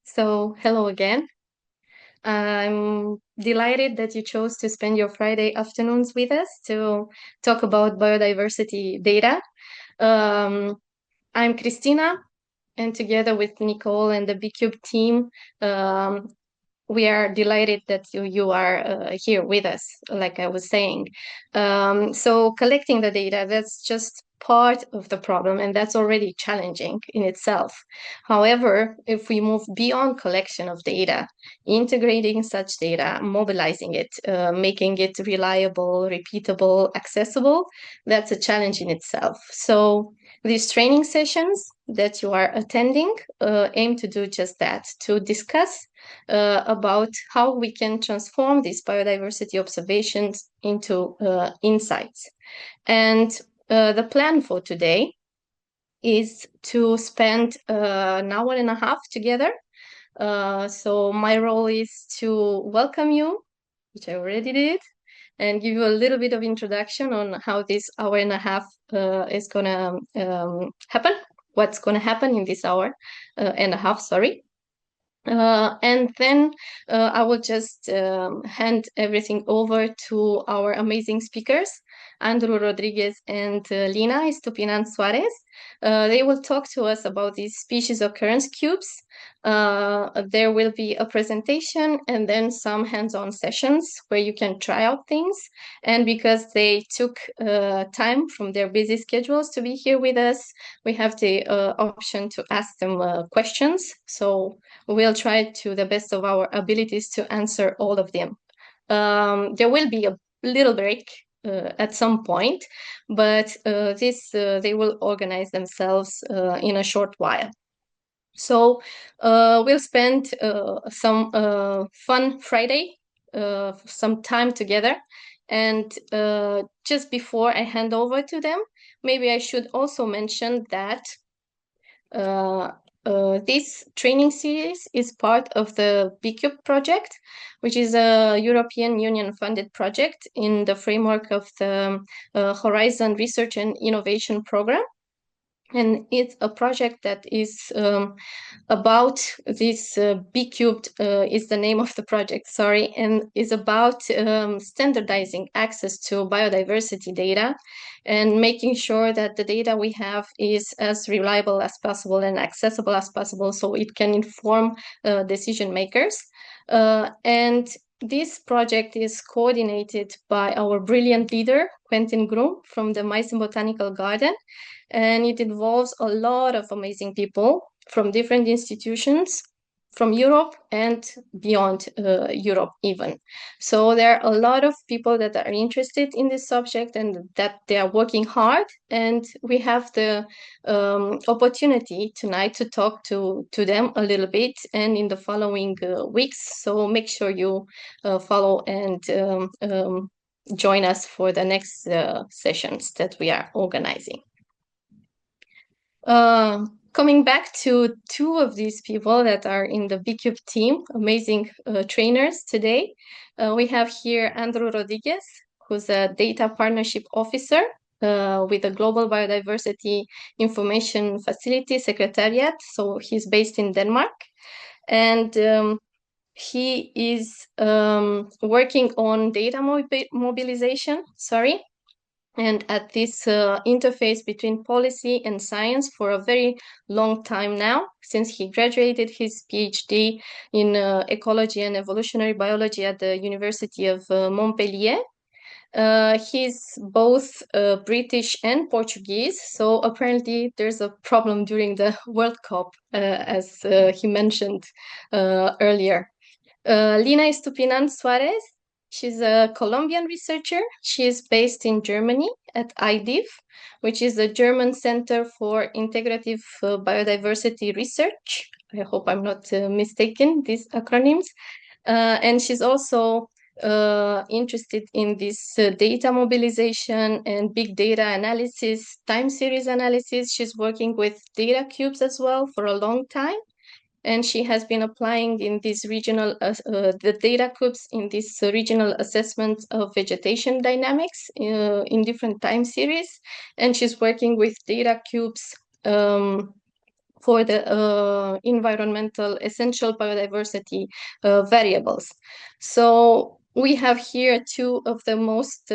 So, hello again. I'm delighted that you chose to spend your Friday afternoons with us to talk about biodiversity data. Um, I'm Christina, and together with Nicole and the BCube team, um, we are delighted that you are here with us, like I was saying. So collecting the data, that's just part of the problem, and that's already challenging in itself. However, if we move beyond collection of data, integrating such data, mobilizing it, making it reliable, repeatable, accessible, that's a challenge in itself. So these training sessions that you are attending aim to do just that, to discuss about how we can transform these biodiversity observations into insights. And the plan for today is to spend an hour and a half together. So my role is to welcome you, which I already did, and give you a little bit of introduction on how this hour and a half is going to happen, what's going to happen in this hour and a half, sorry. And then I will just hand everything over to our amazing speakers, Andrew Rodrigues and Lina Estupinan Suarez. They will talk to us about these species occurrence cubes. There will be a presentation and then some hands-on sessions where you can try out things. And because they took time from their busy schedules to be here with us, we have the option to ask them questions. So we'll try to the best of our abilities to answer all of them. There will be a little break at some point, but they will organize themselves in a short while. So we'll spend some fun Friday, some time together. And just before I hand over to them, maybe I should also mention that this training series is part of the BCube project, which is a European Union funded project in the framework of the Horizon Research and Innovation Program. And it's a project that is about this B cubed is the name of the project, sorry, and is about standardizing access to biodiversity data and making sure that the data we have is as reliable as possible and accessible as possible so it can inform decision makers. And this project is coordinated by our brilliant leader, Quentin Groom from the Meissen Botanical Garden, and it involves a lot of amazing people from different institutions from Europe and beyond Europe even. So there are a lot of people that are interested in this subject and that they are working hard, and we have the opportunity tonight to talk to them a little bit and in the following weeks. So make sure you follow and join us for the next sessions that we are organizing. Coming back to two of these people that are in the BCube team, amazing trainers today. We have here Andrew Rodrigues, who's a data partnership officer with the Global Biodiversity Information Facility Secretariat. So he's based in Denmark. And he is working on data mobilization, and at this interface between policy and science for a very long time now, since he graduated his PhD in ecology and evolutionary biology at the University of Montpellier. He's both British and Portuguese, so apparently there's a problem during the World Cup, as he mentioned earlier. Lina Estupinan Suarez, she's a Colombian researcher. She is based in Germany at IDIF, which is the German Center for Integrative Biodiversity Research. I hope I'm not mistaken these acronyms. And she's also interested in this data mobilization and big data analysis, time series analysis. She's working with data cubes as well for a long time. And she has been applying in these regional, the data cubes in this regional assessment of vegetation dynamics in different time series. And she's working with data cubes for the environmental essential biodiversity variables. So we have here two of the most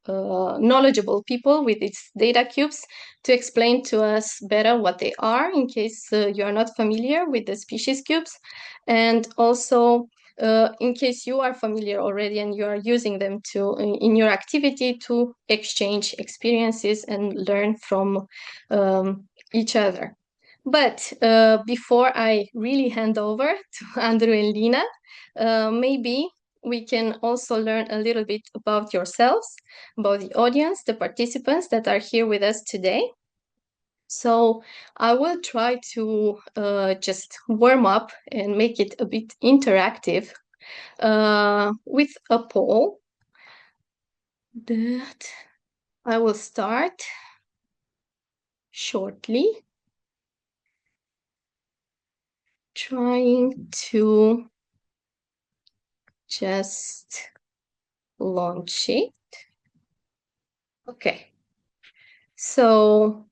knowledgeable people with its data cubes to explain to us better what they are in case you are not familiar with the species cubes, and also in case you are familiar already and you are using them to in your activity to exchange experiences and learn from each other. But before I really hand over to Andrew and Lina, maybe we can also learn a little bit about yourselves, about the audience, the participants that are here with us today. So I will try to just warm up and make it a bit interactive with a poll that I will start shortly. Trying to just launch it. Okay. So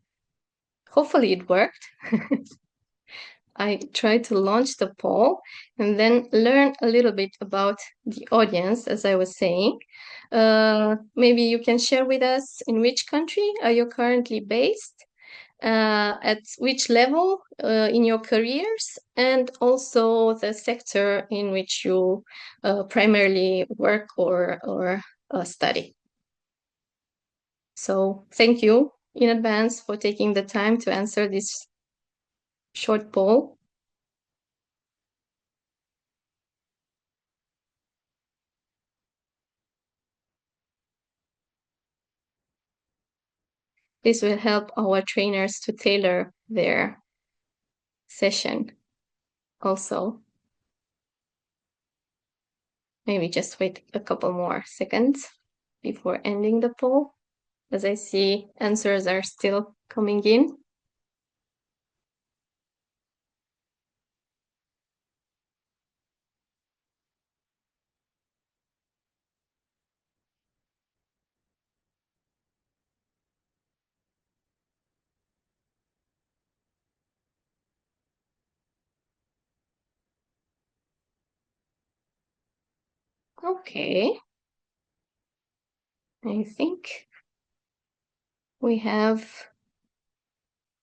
hopefully it worked. I tried to launch the poll and then learn a little bit about the audience, as I was saying. Maybe you can share with us in which country are you currently based, at which level in your careers, and also the sector in which you primarily work or study. So thank you in advance for taking the time to answer this short poll. This will help our trainers to tailor their session also. Maybe just wait a couple more seconds before ending the poll, as I see answers are still coming in. Okay. I think we have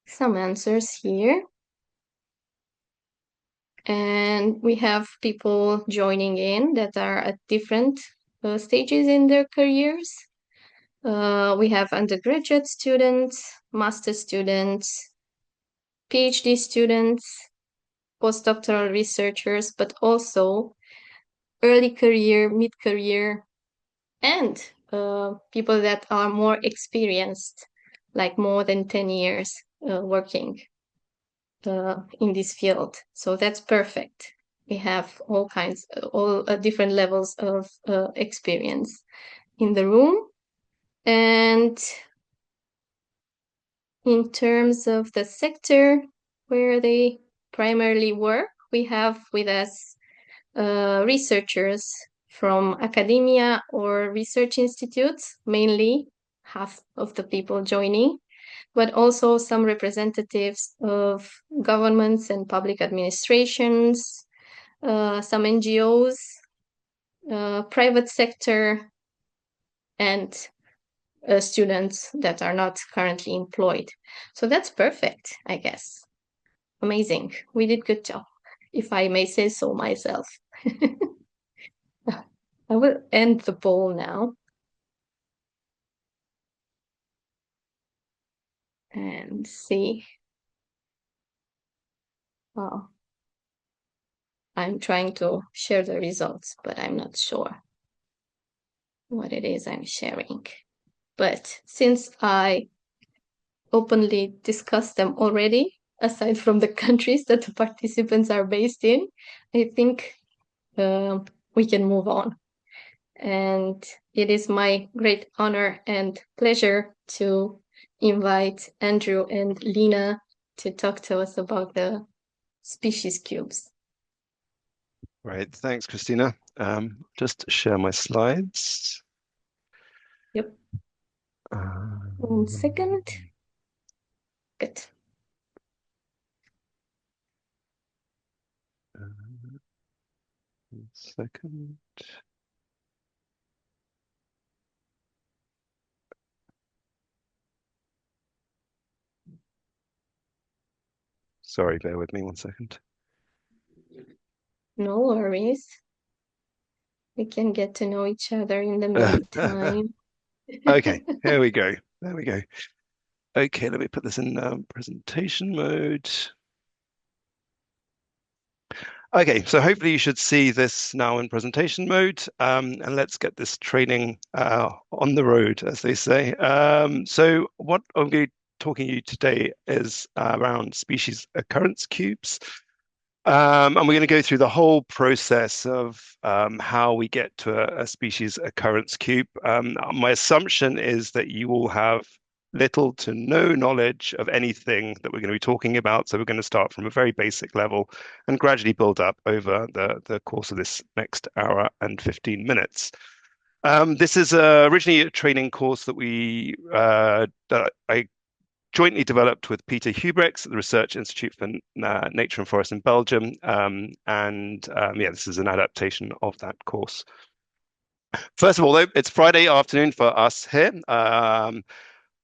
some answers here. And we have people joining in that are at different stages in their careers. We have undergraduate students, master students, PhD students, postdoctoral researchers, but also early career, mid-career, and people that are more experienced, like more than 10 years working in this field. So that's perfect. We have all kinds, all different levels of experience in the room. And in terms of the sector where they primarily work, we have with us researchers from academia or research institutes, mainly half of the people joining, but also some representatives of governments and public administrations, some NGOs, private sector, and students that are not currently employed. So that's perfect, I guess. Amazing. We did good job, if I may say so myself. I will end the poll now. And see. Well, I'm trying to share the results, but I'm not sure what it is I'm sharing. But since I openly discussed them already, aside from the countries that the participants are based in, I think we can move on. And it is my great honor and pleasure to invite Andrew and Lina to talk to us about the species cubes. Right, thanks, Christina. Just share my slides. Yep. 1 second. Good. 1 second. Sorry, bear with me 1 second. No worries. We can get to know each other in the meantime. Okay, here we go. There we go. Okay, let me put this in presentation mode. Okay, so hopefully you should see this now in presentation mode, and let's get this training on the road, as they say. So what I'm going to be talking to you today is around species occurrence cubes. And we're going to go through the whole process of how we get to a species occurrence cube. My assumption is that you all have little to no knowledge of anything that we're going to be talking about. So we're going to start from a very basic level and gradually build up over the course of this next hour and 15 minutes. This is originally a training course that I jointly developed with Peter Hubrechts at the Research Institute for Nature and Forest in Belgium. Yeah, this is an adaptation of that course. First of all, though, it's Friday afternoon for us here.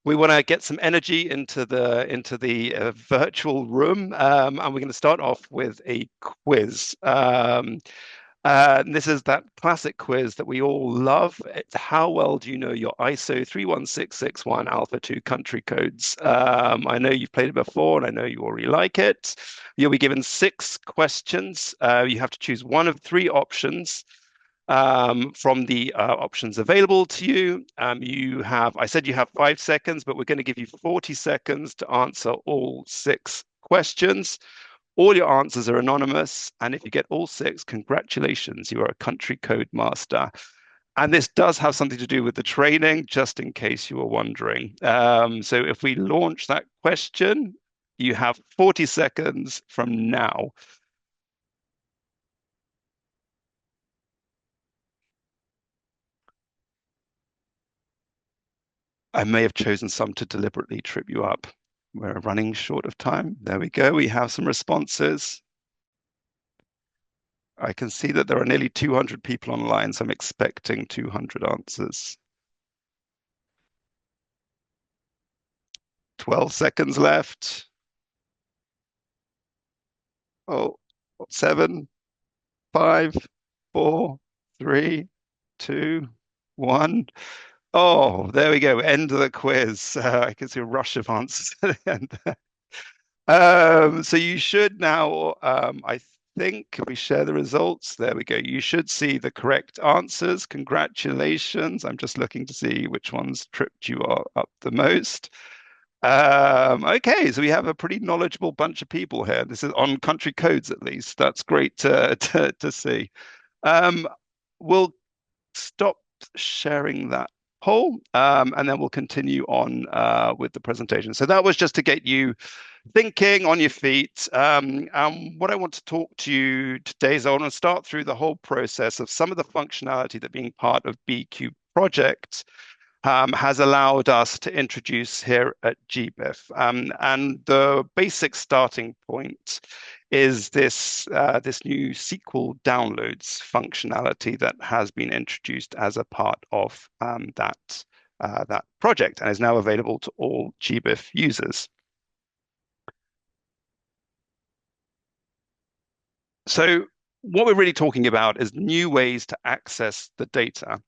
We want to get some energy into the virtual room, and we're going to start off with a quiz. This is that classic quiz that we all love. It's how well do you know your ISO 31661 Alpha 2 country codes? I know you've played it before, and I know you already like it. You'll be given 6 questions. You have to choose one of 3 options from the options available to you. I said you have 5 seconds, but we're going to give you 40 seconds to answer all 6 questions. All your answers are anonymous, and if you get all 6, congratulations, you are a country code master. And this does have something to do with the training, just in case you were wondering. So if we launch that question, you have 40 seconds from now. I may have chosen some to deliberately trip you up. We're running short of time. There we go. We have some responses. I can see that there are nearly 200 people online, so I'm expecting 200 answers. 12 seconds left. Oh, 7, 5, 4, 3, 2, 1. Oh, there we go. End of the quiz. I can see a rush of answers at the end there. So you should now, I think, can we share the results? There we go. You should see the correct answers. Congratulations. I'm just looking to see which ones tripped you up the most. Okay, so we have a pretty knowledgeable bunch of people here. This is on country codes, at least. That's great to see. We'll stop sharing that poll, and then we'll continue on with the presentation. So that was just to get you thinking on your feet. What I want to talk to you today is I want to start through the whole process of some of the functionality that being part of BCube project has allowed us to introduce here at GBIF. And the basic starting point is this new SQL downloads functionality that has been introduced as a part of that project and is now available to all GBIF users. So what we're really talking about is new ways to access the data.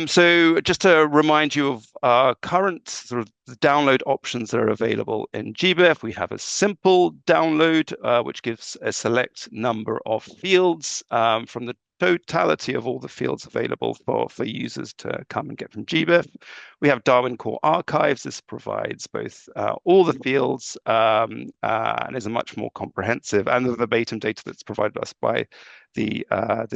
So just to remind you of current sort of the download options that are available in GBIF, we have a simple download, which gives a select number of fields from the totality of all the fields available for users to come and get from GBIF. We have Darwin Core Archives. This provides both all the fields and is a much more comprehensive and the verbatim data that's provided us by the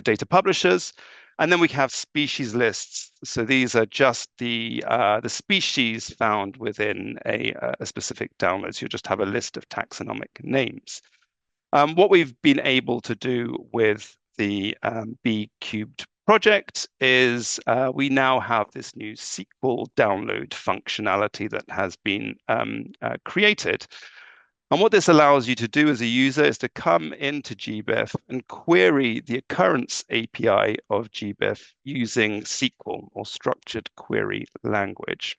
data publishers. And then we have species lists. So these are just the species found within a specific download. So you'll just have a list of taxonomic names. What we've been able to do with the B Cubed project is we now have this new SQL download functionality that has been created. And what this allows you to do as a user is to come into GBIF and query the occurrence API of GBIF using SQL, or structured query language.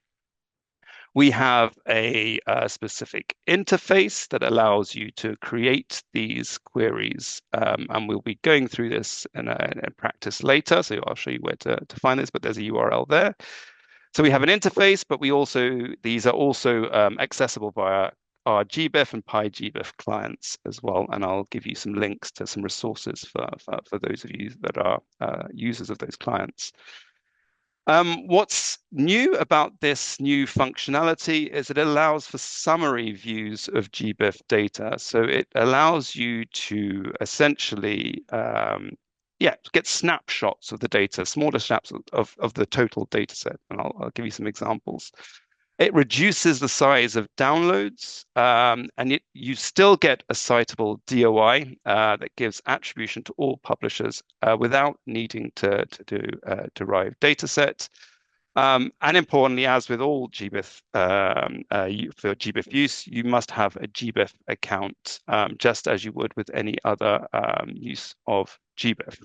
We have a specific interface that allows you to create these queries, and we'll be going through this in practice later. So I'll show you where to find this, but there's a URL there. So we have an interface, but these are also accessible via our GBIF and PyGBIF clients as well. And I'll give you some links to some resources for those of you that are users of those clients. What's new about this new functionality is it allows for summary views of GBIF data. So it allows you to essentially get snapshots of the data, smaller snaps of the total data set. And I'll give you some examples. It reduces the size of downloads, and you still get a citable DOI that gives attribution to all publishers without needing to do a derived data set. And importantly, as with all GBIF, for GBIF use, you must have a GBIF account, just as you would with any other use of GBIF.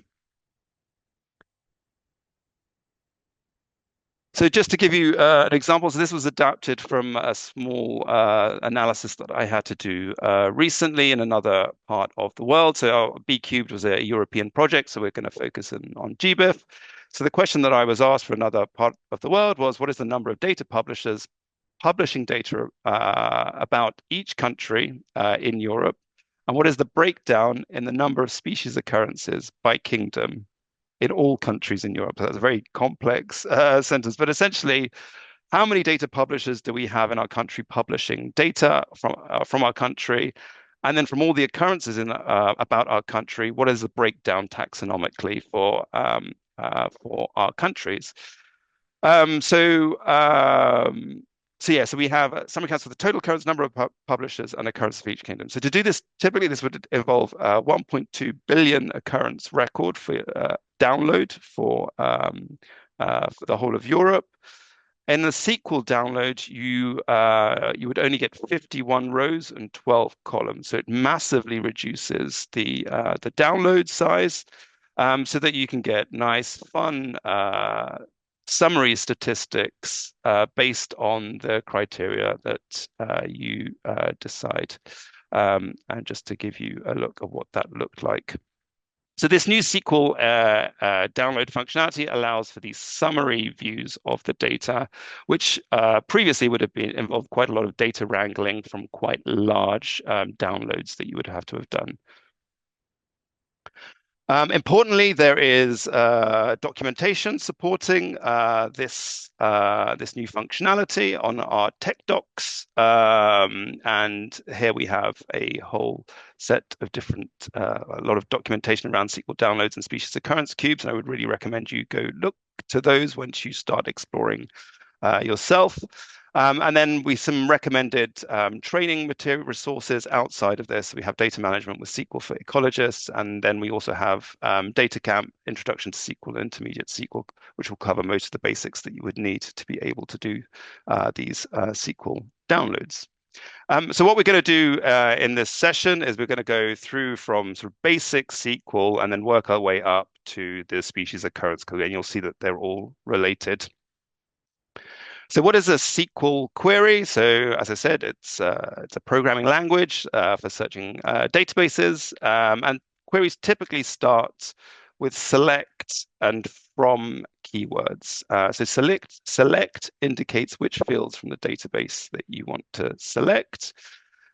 So just to give you an example, so this was adapted from a small analysis that I had to do recently in another part of the world. So B Cubed was a European project, so we're going to focus on GBIF. So the question that I was asked for another part of the world was, what is the number of data publishers publishing data about each country in Europe? And what is the breakdown in the number of species occurrences by kingdom in all countries in Europe? So that's a very complex sentence, but essentially, how many data publishers do we have in our country publishing data from our country? And then from all the occurrences about our country, what is the breakdown taxonomically for our countries? So we have some accounts for the total occurrence, number of publishers, and occurrence of each kingdom. So to do this, typically this would involve 1.2 billion occurrence record for download for the whole of Europe. In the SQL download, you would only get 51 rows and 12 columns. So it massively reduces the download size, so that you can get nice, fun summary statistics based on the criteria that you decide. And just to give you a look of what that looked like. So this new SQL download functionality allows for these summary views of the data, which previously would have involved quite a lot of data wrangling from quite large downloads that you would have to have done. Importantly, there is documentation supporting this new functionality on our tech docs, and here we have a whole set of a lot of documentation around SQL downloads and species occurrence cubes. And I would really recommend you go look to those once you start exploring yourself. And then some recommended training material resources outside of this. We have data management with SQL for ecologists, and then we also have Data Camp, Introduction to SQL, Intermediate SQL, which will cover most of the basics that you would need to be able to do these SQL downloads. So what we're going to do in this session is we're going to go through from sort of basic SQL and then work our way up to the species occurrence code, and you'll see that they're all related. So what is a SQL query? So as I said, it's a programming language for searching databases, and queries typically start with select and from keywords. So select indicates which fields from the database that you want to select,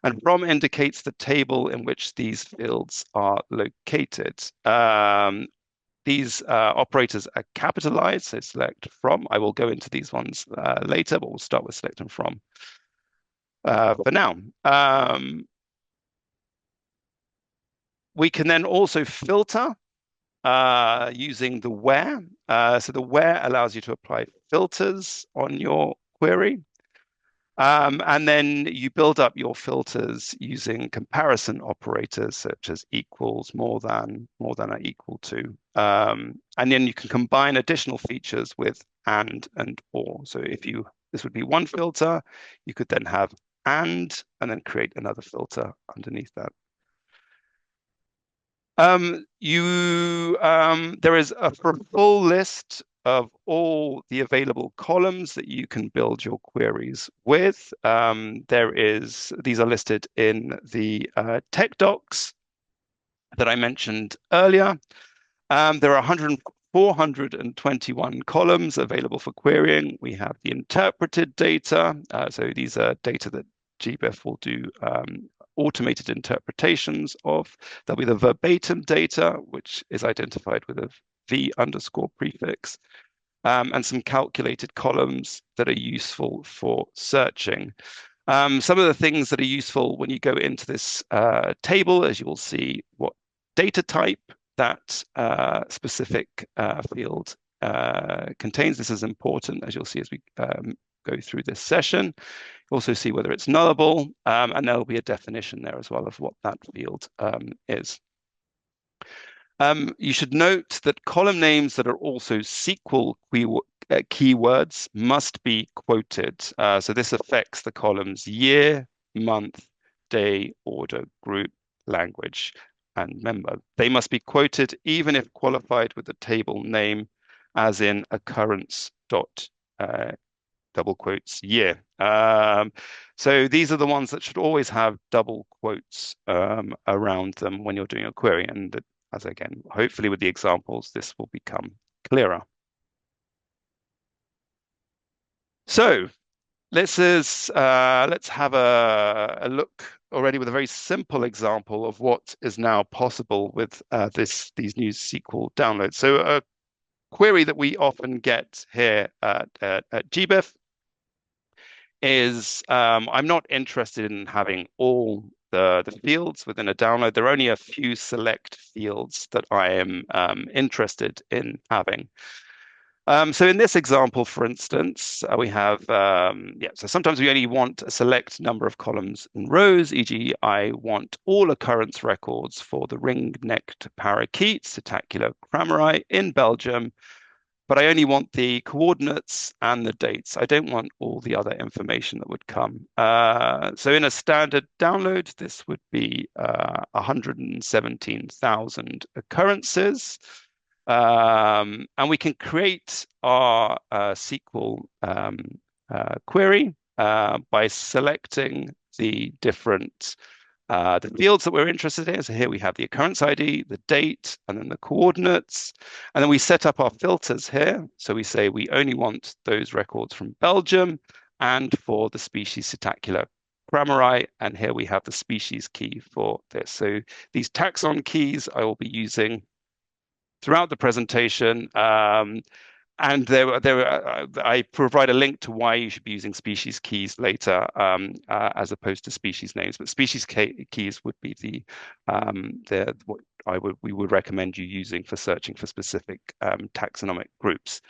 and from indicates the table in which these fields are located. These operators are capitalized, so select from. I will go into these ones later, but we'll start with select and from for now. We can then also filter using the where. So the where allows you to apply filters on your query. And then you build up your filters using comparison operators such as equals, more than or equal to. And then you can combine additional features with and or. So this would be one filter, you could then have and then create another filter underneath that. There is for a full list of all the available columns that you can build your queries with. These are listed in the tech docs that I mentioned earlier. There are 421 columns available for querying. We have the interpreted data. So these are data that GBIF will do automated interpretations of. There'll be the verbatim data, which is identified with a V underscore prefix, and some calculated columns that are useful for searching. Some of the things that are useful when you go into this table, as you will see, what data type that specific field contains. This is important, as you'll see as we go through this session. You'll also see whether it's nullable, and there'll be a definition there as well of what that field is. You should note that column names that are also SQL keywords must be quoted. So this affects the columns year, month, day, order, group, language, and member. They must be quoted even if qualified with the table name, as in occurrence dot double quotes year. So these are the ones that should always have double quotes around them when you're doing a query. And as again, hopefully with the examples, this will become clearer. So let's have a look already with a very simple example of what is now possible with these new SQL downloads. So a query that we often get here at GBIF is I'm not interested in having all the fields within a download. There are only a few select fields that I am interested in having. So in this example, for instance, we have, so sometimes we only want a select number of columns and rows, e.g. I want all occurrence records for the ring-necked parakeets, Psittacula crameri, in Belgium, but I only want the coordinates and the dates. I don't want all the other information that would come. So in a standard download, this would be 117,000 occurrences. And we can create our SQL query by selecting the different the fields that we're interested in. So here we have the occurrence ID, the date, and then the coordinates. And then we set up our filters here. So we say we only want those records from Belgium and for the species Psittacula crameri. And here we have the species key for this. So these taxon keys I will be using throughout the presentation. And I provide a link to why you should be using species keys later, as opposed to species names. But species keys would be what we would recommend you using for searching for specific taxonomic groups.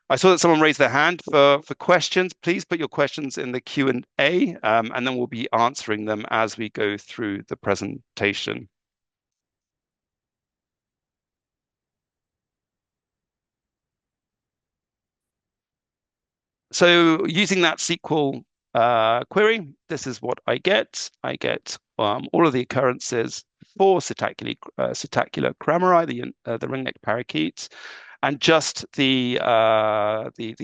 I saw that someone raised their hand for questions. Please put your questions in the Q&A, and then we'll be answering them as we go through the presentation. So using that SQL query, this is what I get. I get all of the occurrences for Psittacula crameri, the ring-necked parakeets, and just the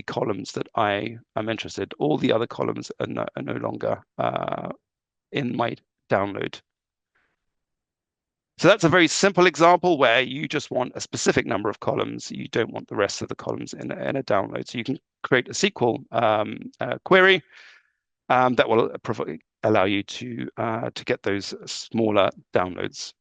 columns that I am interested. All the other columns are no longer in my download. So that's a very simple example where you just want a specific number of columns. You don't want the rest of the columns in a download. So you can create a SQL query that will allow you to get those smaller downloads.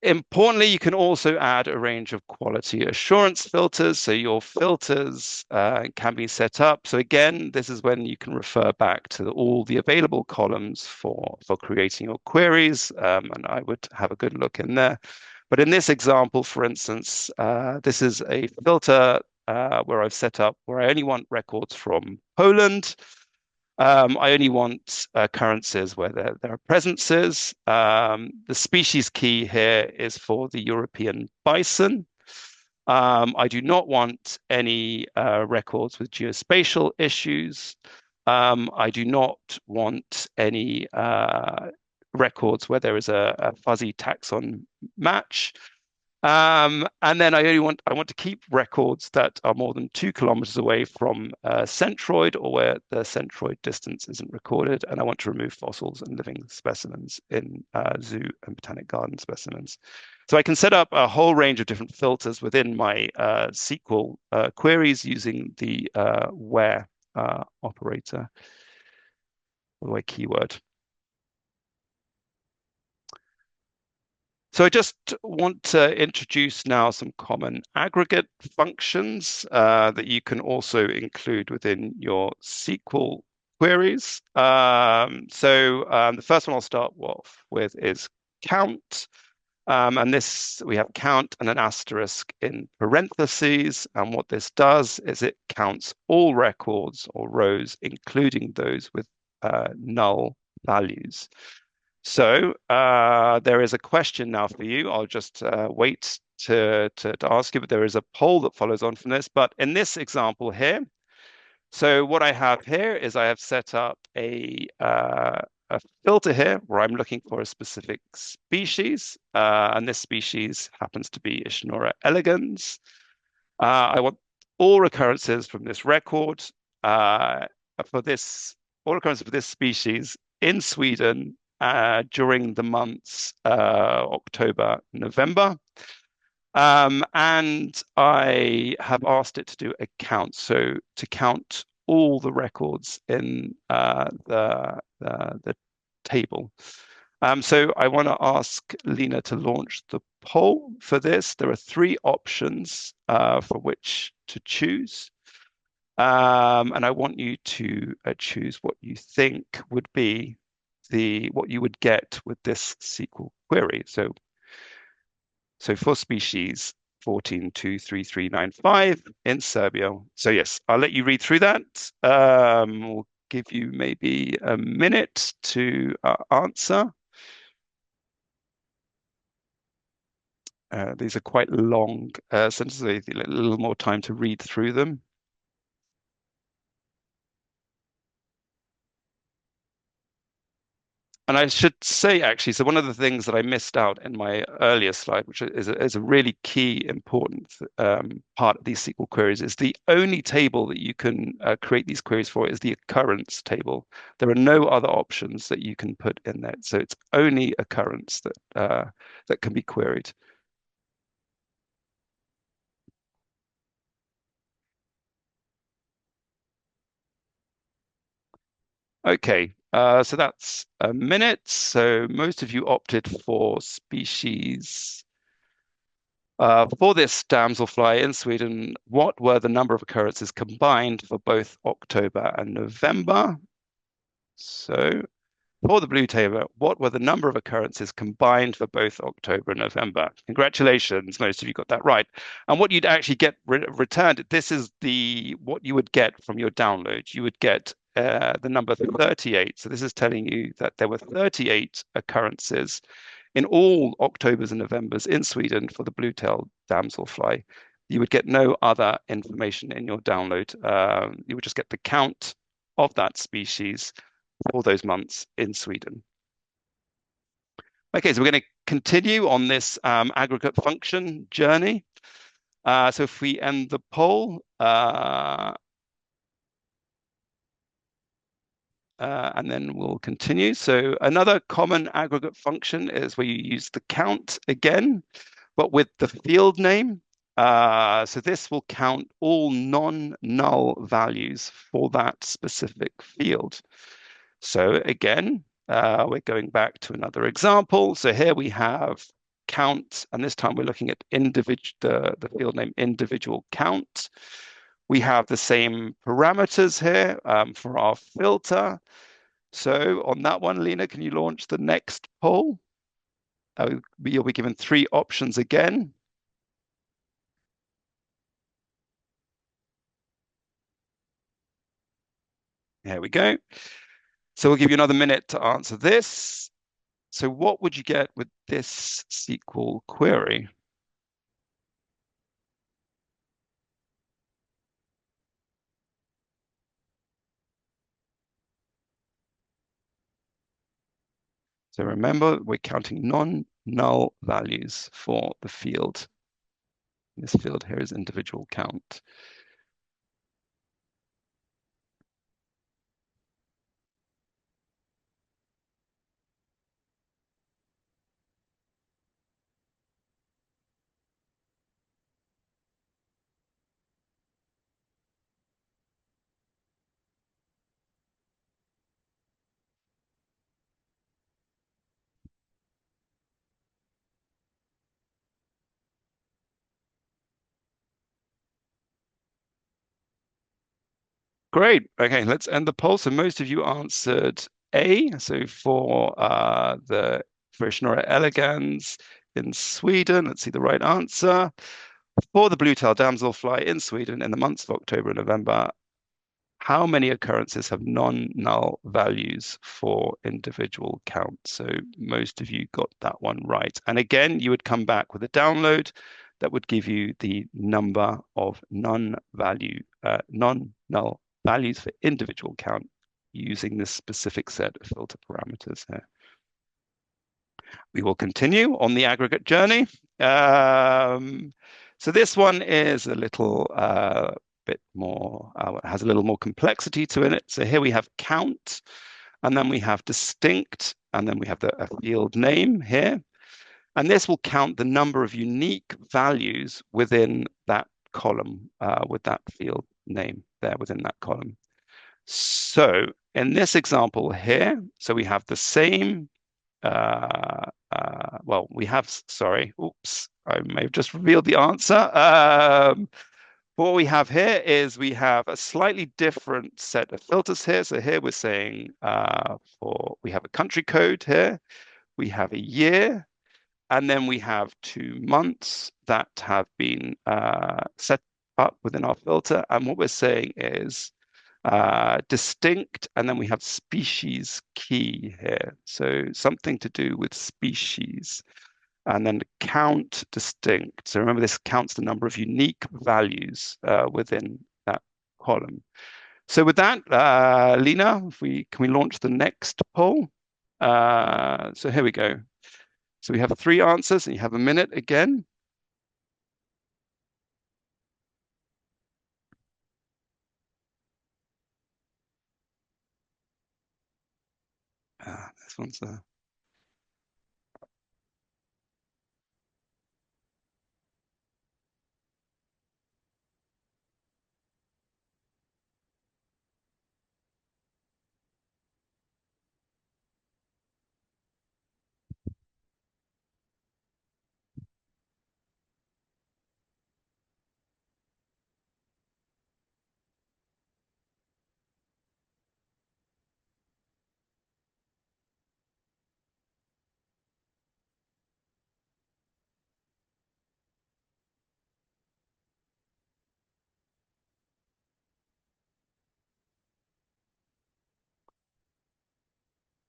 Importantly, you can also add a range of quality assurance filters. So your filters can be set up. So again, this is when you can refer back to all the available columns for creating your queries. And I would have a good look in there. But in this example, for instance, this is a filter where I've set up where I only want records from Poland. I only want occurrences where there are presences. The species key here is for the European bison. I do not want any records with geospatial issues. I do not want any records where there is a fuzzy taxon match. And then I want to keep records that are more than 2 kilometers away from centroid or where the centroid distance isn't recorded. And I want to remove fossils and living specimens in zoo and botanic garden specimens. So I can set up a whole range of different filters within my SQL queries using the where operator, or the keyword. So I just want to introduce now some common aggregate functions that you can also include within your SQL queries. The first one I'll start off with is count. And this, we have count and an asterisk in parentheses. And what this does is it counts all records or rows, including those with null values. So there is a question now for you. I'll just wait to ask you, but there is a poll that follows on from this. But in this example here, so what I have here is I have set up a filter here where I'm looking for a specific species, and this species happens to be Ischnura elegans. I want all occurrences from this record for this all occurrences for this species in Sweden during the months October, November. And I have asked it to do a count, so to count all the records in the table. So I want to ask Lina to launch the poll for this. There are 3 options for which to choose. And I want you to choose what you think would be what you would get with this SQL query. So for species 14.23395 in Serbia. So yes, I'll let you read through that. We'll give you maybe a minute to answer. These are quite long sentences, a little more time to read through them. And I should say, actually, so one of the things that I missed out in my earlier slide, which is a really key important part of these SQL queries, is the only table that you can create these queries for is the occurrence table. There are no other options that you can put in there. So it's only occurrence that can be queried. Okay, so that's a minute. So most of you opted for species. For this damselfly in Sweden, what were the number of occurrences combined for both October and November? So for the blue table, what were the number of occurrences combined for both October and November? Congratulations, most of you got that right. And what you'd actually get returned, this is what you would get from your download. You would get the number 38. So this is telling you that there were 38 occurrences in all Octobers and Novembers in Sweden for the blue-tailed damselfly. You would get no other information in your download. You would just get the count of that species for those months in Sweden. Okay, so we're going to continue on this aggregate function journey. So if we end the poll, and then we'll continue. So another common aggregate function is where you use the count again, but with the field name. So this will count all non-null values for that specific field. So again, we're going back to another example. So here we have count, and this time we're looking at the field name individual count. We have the same parameters here for our filter. So on that one, Lina, can you launch the next poll? You'll be given 3 options again. There we go. So we'll give you another minute to answer this. So what would you get with this SQL query? So remember, we're counting non-null values for the field. This field here is individual count. Great. Okay, let's end the poll. So most of you answered A. So for the Fröschnora elegans in Sweden, let's see the right answer. For the blue-tailed damselfly in Sweden in the months of October and November, how many occurrences have non-null values for individual count? So most of you got that one right. And again, you would come back with a download that would give you the number of non-null values for individual count using this specific set of filter parameters here. We will continue on the aggregate journey. So this one is a little bit more, has a little more complexity to it. So here we have count, and then we have distinct, and then we have a field name here. And this will count the number of unique values within that column with that field name there within that column. So in this example here, so we have the same well, we have, sorry, oops, I may have just revealed the answer. What we have here is we have a slightly different set of filters here. So here we're saying we have a country code here, we have a year, and then we have 2 months that have been set up within our filter. And what we're saying is distinct, and then we have species key here. So something to do with species. And then count distinct. So remember, this counts the number of unique values within that column. So with that, Lina, can we launch the next poll? So here we go. So we have 3 answers, and you have a minute again. This one's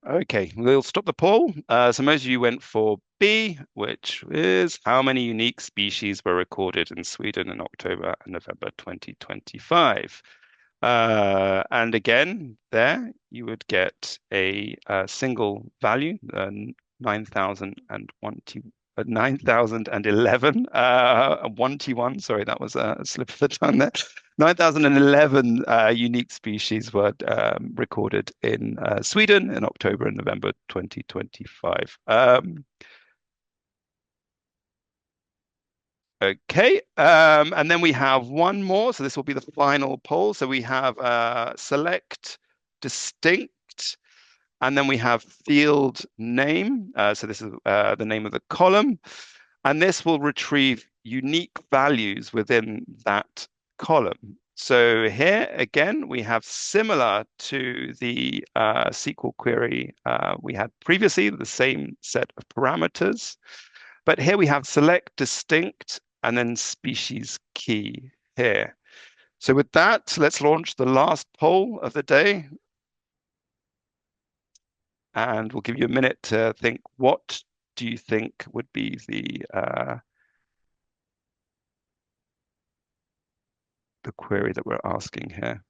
Okay, we'll stop the poll. So most of you went for B, which is how many unique species were recorded in Sweden in October and November 2025. And again, there you would get a single value, 9,011, 1T1. Sorry, that was a slip of the tongue there. 9,011 unique species were recorded in Sweden in October and November 2025. Okay, and then we have one more. So this will be the final poll. So we have select distinct, and then we have field name. So this is the name of the column, and this will retrieve unique values within that column. So here again, we have similar to the SQL query we had previously, the same set of parameters. But here we have select distinct and then species key here. So with that, let's launch the last poll of the day. And we'll give you a minute to think, what do you think would be the query that we're asking here?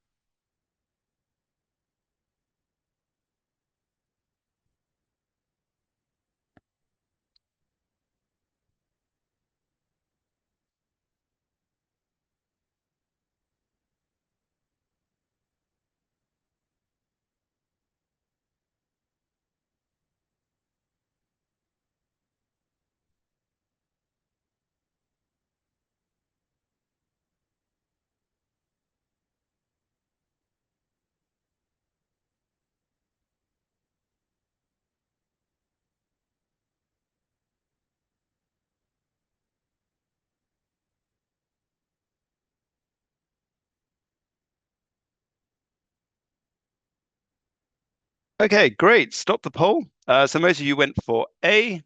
Okay, great. Stop the poll. So most of you went for A,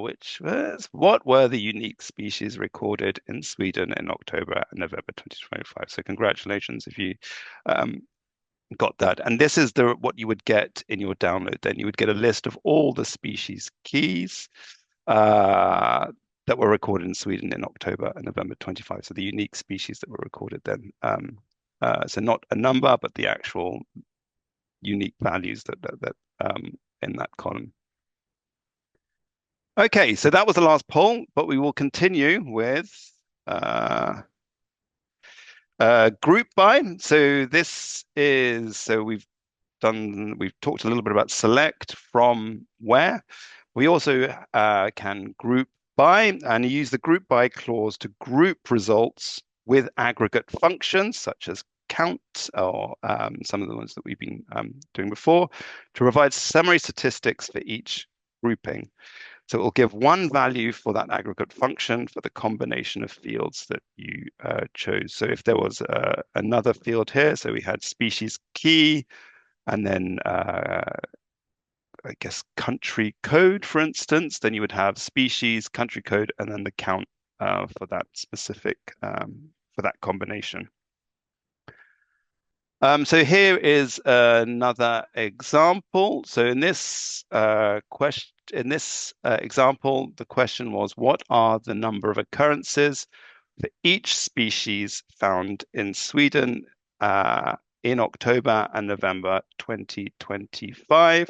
which was what were the unique species recorded in Sweden in October and November 2025? So congratulations if you um, got that. And this is the what you would get in your download. Then you would get a list of all the species keys uh, that were recorded in Sweden in October and November 25. So the unique species that were recorded then. So not a number, but the actual unique values that in that column. Okay, so that was the last poll, but we will continue with uh, group by. So this is so we've talked a little bit about select from where. We also can group by, and you use the group by clause to group results with aggregate functions such as count or some of the ones that we've been doing before to provide summary statistics for each grouping. So it will give one value for that aggregate function for the combination of fields that you chose. So if there was another field here, so we had species key, and then I guess country code, for instance, then you would have species, country code, and then the count for that specific for that combination. So here is another example. So in this example, the question was, what are the number of occurrences for each species found in Sweden in October and November 2025?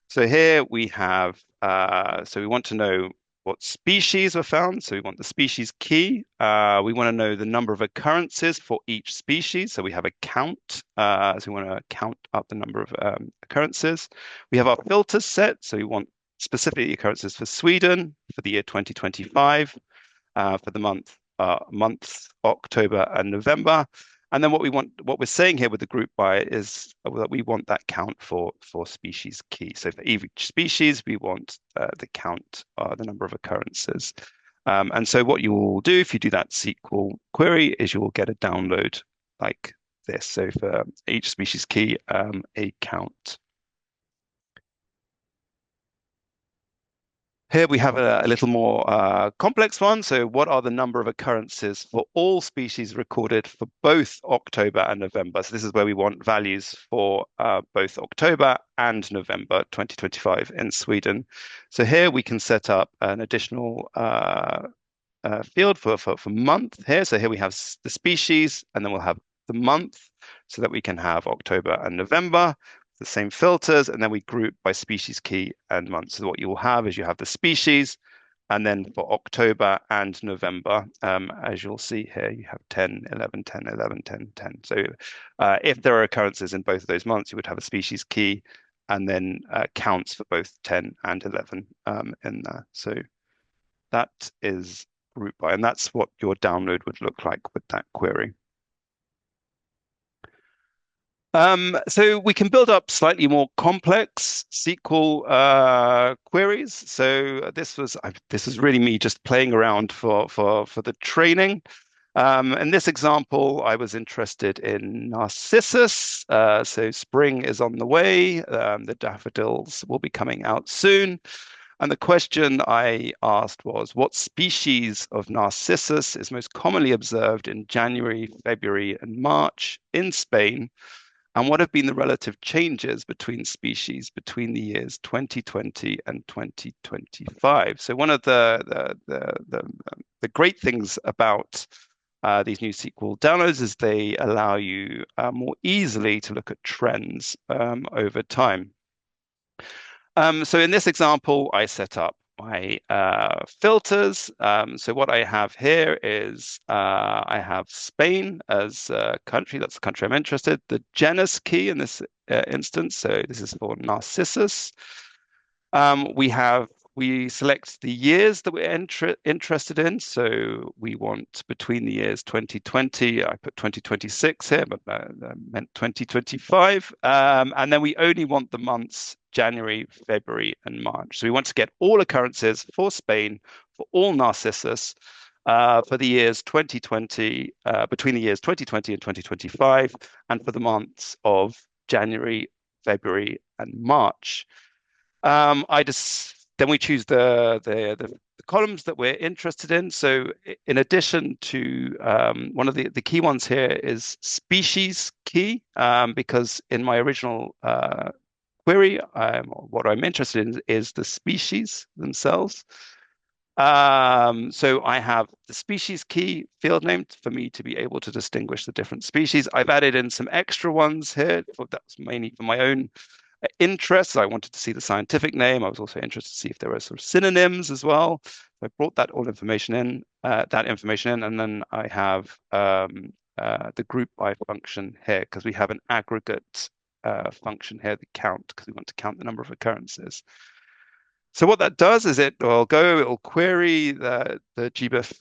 So here we have, so we want to know what species were found. So we want the species key. We want to know the number of occurrences for each species. So we have a count. So we want to count up the number of occurrences. We have our filters set. So we want specifically occurrences for Sweden for the year 2025, for the months October and November. And then what we're saying here with the group by is that we want that count for species key. So for each species, we want the count, the number of occurrences. And so what you will do if you do that SQL query is you will get a download like this. So for each species key, a count. Here we have a little more complex one. So what are the number of occurrences for all species recorded for both October and November? So this is where we want values for both October and November 2025 in Sweden. So here we can set up an additional field for month here. So here we have the species, and then we'll have the month so that we can have October and November, the same filters, and then we group by species key and month. So what you will have is you have the species, and then for October and November, as you'll see here, you have 10, 11, 10, 11, 10, 10. So if there are occurrences in both of those months, you would have a species key and then counts for both 10 and 11 in there. So that is group by, and that's what your download would look like with that query. So we can build up slightly more complex SQL queries. So this is really me just playing around for the training. In this example, I was interested in narcissus. So spring is on the way. The daffodils will be coming out soon. And the question I asked was, what species of narcissus is most commonly observed in January, February, and March in Spain? And what have been the relative changes between species between the years 2020 and 2025? So one of the great things about these new SQL downloads is they allow you more easily to look at trends over time. So in this example, I set up my filters. So what I have here is I have Spain as a country. That's the country I'm interested. The genus key in this instance. So this is for Narcissus. We select the years that we're interested in. So we want between the years 2020, I put 2026 here, but meant 2025. And then we only want the months January, February, and March. So we want to get all occurrences for Spain, for all Narcissus, for the years 2020, between the years 2020 and 2025, and for the months of January, February, and March. Then we choose the columns that we're interested in. So in addition to one of the key ones here is species key, because in my original query, what I'm interested in is the species themselves. So I have the species key field name for me to be able to distinguish the different species. I've added in some extra ones here. That's mainly for my own interests. I wanted to see the scientific name. I was also interested to see if there were sort of synonyms as well. I brought that information in, and then I have the group by function here because we have an aggregate function here, the count, because we want to count the number of occurrences. So what that does is it'll query the GBIF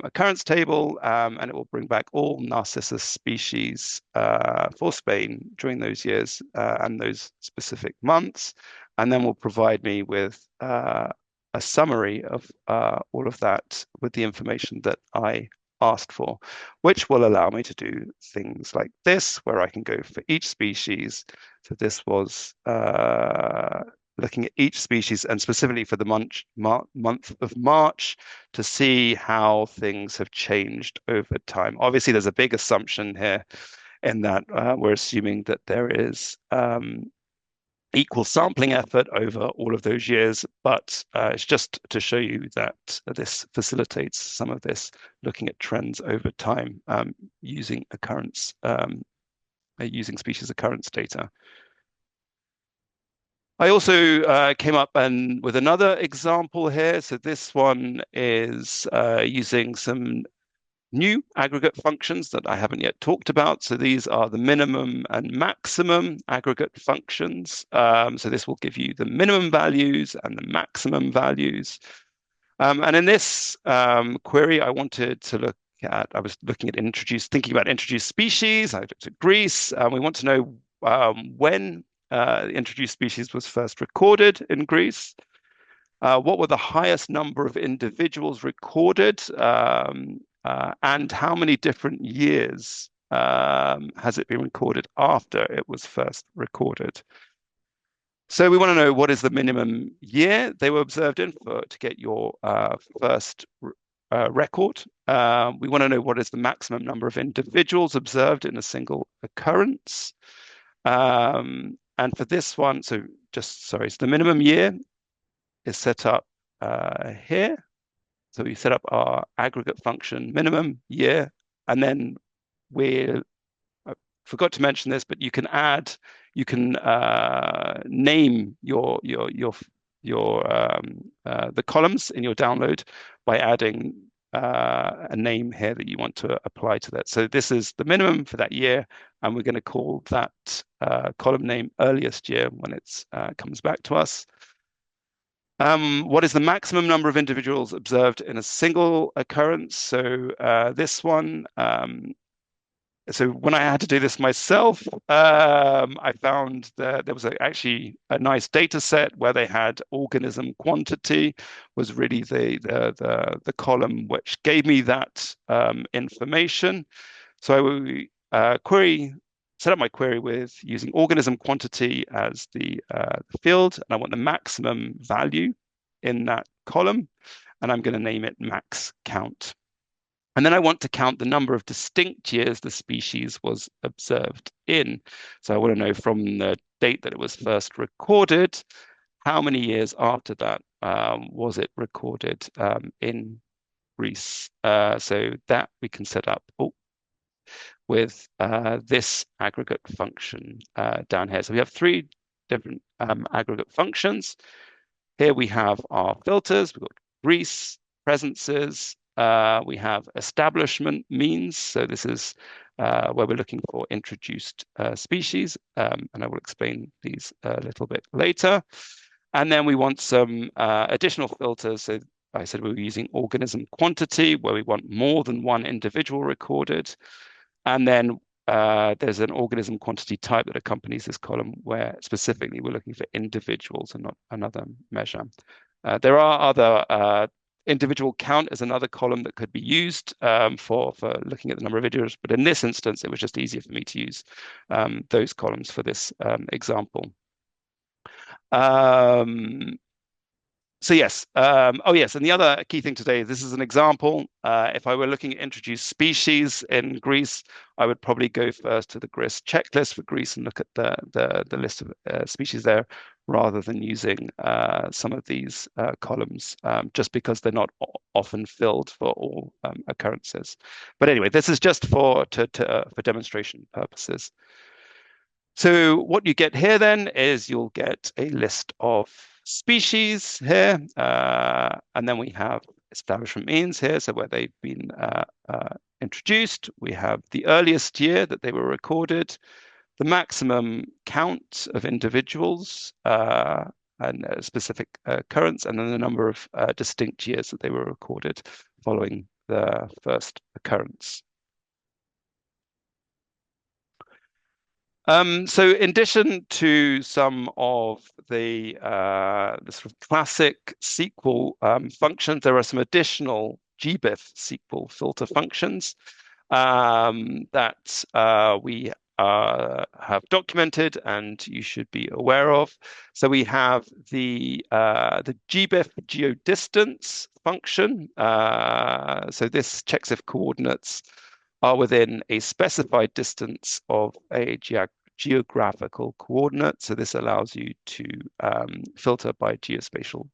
occurrence table, and it will bring back all Narcissus species for Spain during those years and those specific months, and then will provide me with a summary of all of that with the information that I asked for, which will allow me to do things like this, where I can go for each species. So this was looking at each species and specifically for the month of March to see how things have changed over time. Obviously, there's a big assumption here in that we're assuming that there is equal sampling effort over all of those years, but it's just to show you that this facilitates some of this, looking at trends over time using using species occurrence data. I also came up with another example here. So this one is using some new aggregate functions that I haven't yet talked about. So these are the minimum and maximum aggregate functions. So this will give you the minimum values and the maximum values. And in this query, I wanted to I was looking at thinking about introduced species. I looked at Greece. We want to know when the introduced species was first recorded in Greece. What were the highest number of individuals recorded, and how many different years has it been recorded after it was first recorded? So we want to know what is the minimum year they were observed in to get your first record. We want to know what is the maximum number of individuals observed in a single occurrence. And for this one, so the minimum year is set up here. So we set up our aggregate function minimum year, and then I forgot to mention this, but you can name the columns in your download by adding a name here that you want to apply to that. So this is the minimum for that year, and we're going to call that column name earliest year when it comes back to us. What is the maximum number of individuals observed in a single occurrence? So this one, so when I had to do this myself, I found that there was actually a nice data set where they had organism quantity was really the column which gave me that information. So I set up my query with using organism quantity as the field, and I want the maximum value in that column, and I'm going to name it max count. And then I want to count the number of distinct years the species was observed in. So I want to know from the date that it was first recorded, how many years after that was it recorded in Greece. So that we can set up with this aggregate function down here. So we have three different aggregate functions. Here we have our filters. We've got Greece, presences. We have establishment means. So this is where we're looking for introduced species. And I will explain these a little bit later. And then we want some additional filters. So I said we were using organism quantity, where we want more than one individual recorded. And then there's an organism quantity type that accompanies this column, where specifically we're looking for individuals and not another measure. There are other Individual count is another column that could be used for looking at the number of individuals, but in this instance, it was just easier for me to use those columns for this example. So yes, oh yes, and the other key thing today, this is an example. If I were looking at introduced species in Greece, I would probably go first to the GRIS checklist for Greece and look at the list of species there, rather than using some of these columns, just because they're not often filled for all occurrences. But anyway, this is just for demonstration purposes. So what you get here then is you'll get a list of species here, and then we have establishment means here, so where they've been introduced. We have the earliest year that they were recorded, the maximum count of individuals, and a specific occurrence, and then the number of distinct years that they were recorded following the first occurrence. So in addition to some of the sort of classic SQL functions, there are some additional GBIF SQL filter functions that we have documented and you should be aware of. So we have the GBIF geodistance function. So this checks if coordinates are within a specified distance of a geographical coordinate. So this allows you to filter by geospatial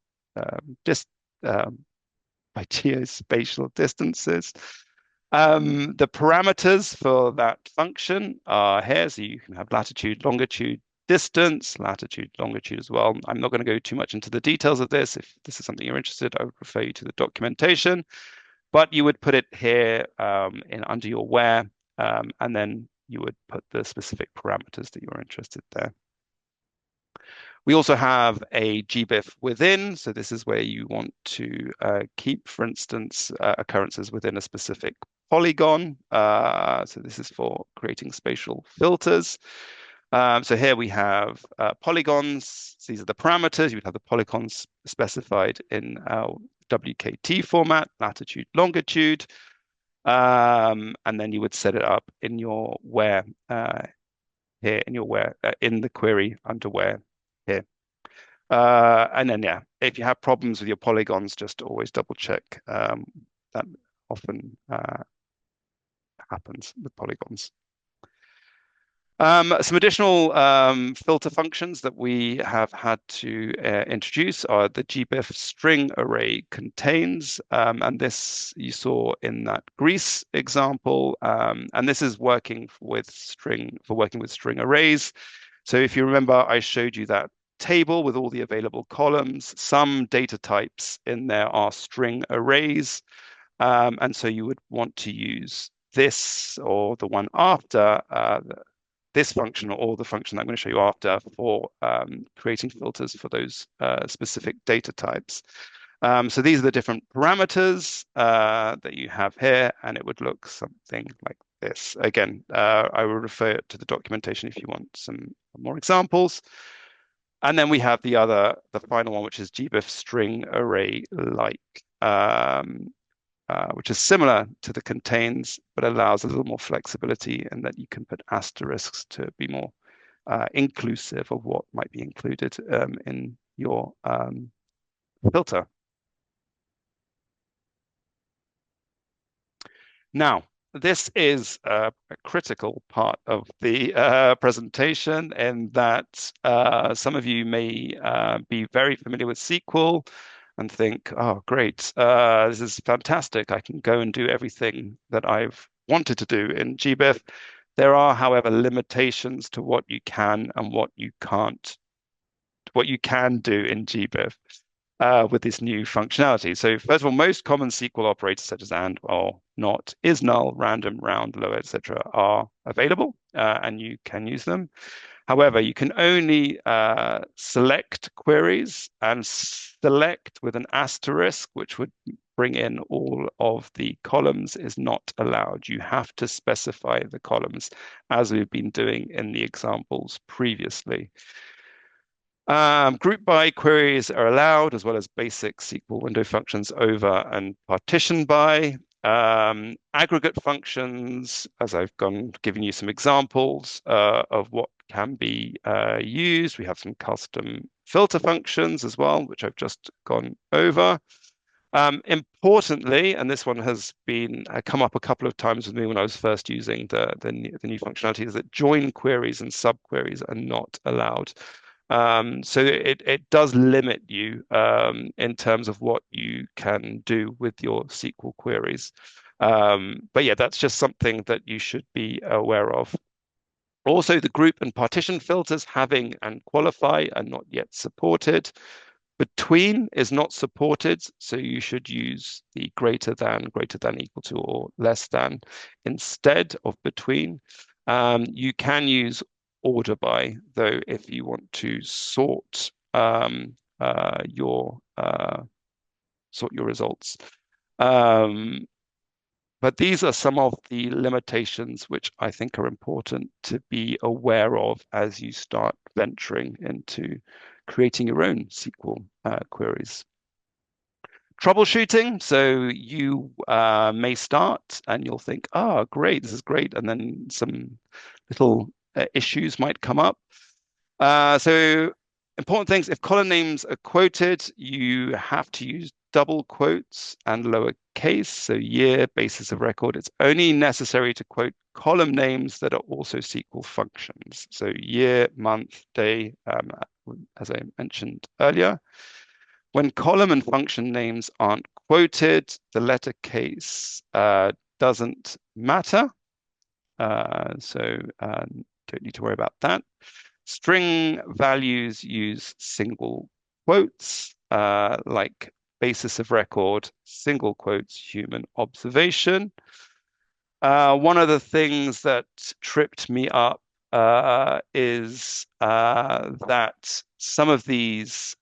distances. The parameters for that function are here. So you can have latitude, longitude, distance, latitude, longitude as well. I'm not going to go too much into the details of this. If this is something you're interested, I would refer you to the documentation. But you would put it here under your where, and then you would put the specific parameters that you're interested there. We also have a GBIF within, so this is where you want to keep, for instance, occurrences within a specific polygon. So this is for creating spatial filters. So here we have polygons. These are the parameters. You would have the polygons specified in our WKT format, latitude, longitude, and then you would set it up in your where here, in your where in the query under where here. And then yeah, if you have problems with your polygons, just always double check. That often happens with polygons. Some additional filter functions that we have had to introduce are the GBIF string array contains, and this you saw in that Greece example, and this is working with string arrays. So if you remember, I showed you that table with all the available columns. Some data types in there are string arrays, and so you would want to use this or the one after this function or the function I'm going to show you after for creating filters for those specific data types. So these are the different parameters that you have here, and it would look something like this. Again, I will refer to the documentation if you want some more examples. And then we have the final one, which is GBIF string array like, which is similar to the contains, but allows a little more flexibility in that you can put asterisks to be more inclusive of what might be included in your filter. Now, this is a critical part of the presentation in that some of you may be very familiar with SQL and think, oh, great, this is fantastic. I can go and do everything that I've wanted to do in GBIF. There are, however, limitations to what you can and what you can't, what you can do in GBIF with this new functionality. So first of all, most common SQL operators such as and, or, not, is null, random, round, low, etc. are available and you can use them. However, you can only select queries, and select with an asterisk, which would bring in all of the columns, is not allowed. You have to specify the columns as we've been doing in the examples previously. Group by queries are allowed, as well as basic SQL window functions over and partition by. Aggregate functions, as I've given you some examples of what can be used. We have some custom filter functions as well, which I've just gone over. Importantly, and this one has been come up a couple of times with me when I was first using the new functionality, is that join queries and subqueries are not allowed. So it does limit you in terms of what you can do with your SQL queries. But yeah, that's just something that you should be aware of. Also, the group and partition filters having and qualify are not yet supported. Between is not supported, so you should use the greater than, equal to, or less than instead of between. You can use order by, though, if you want to sort your results. But these are some of the limitations which I think are important to be aware of as you start venturing into creating your own SQL queries. Troubleshooting. So you may start and you'll think, oh, great, this is great. And then some little issues might come up. So important things, if column names are quoted, you have to use double quotes and lowercase, so year, basis of record. It's only necessary to quote column names that are also SQL functions. So year, month, day, as I mentioned earlier. When column and function names aren't quoted, the letter case doesn't matter. So don't need to worry about that. String values use single quotes, like basis of record, single quotes, human observation. One of the things that tripped me up is that some of these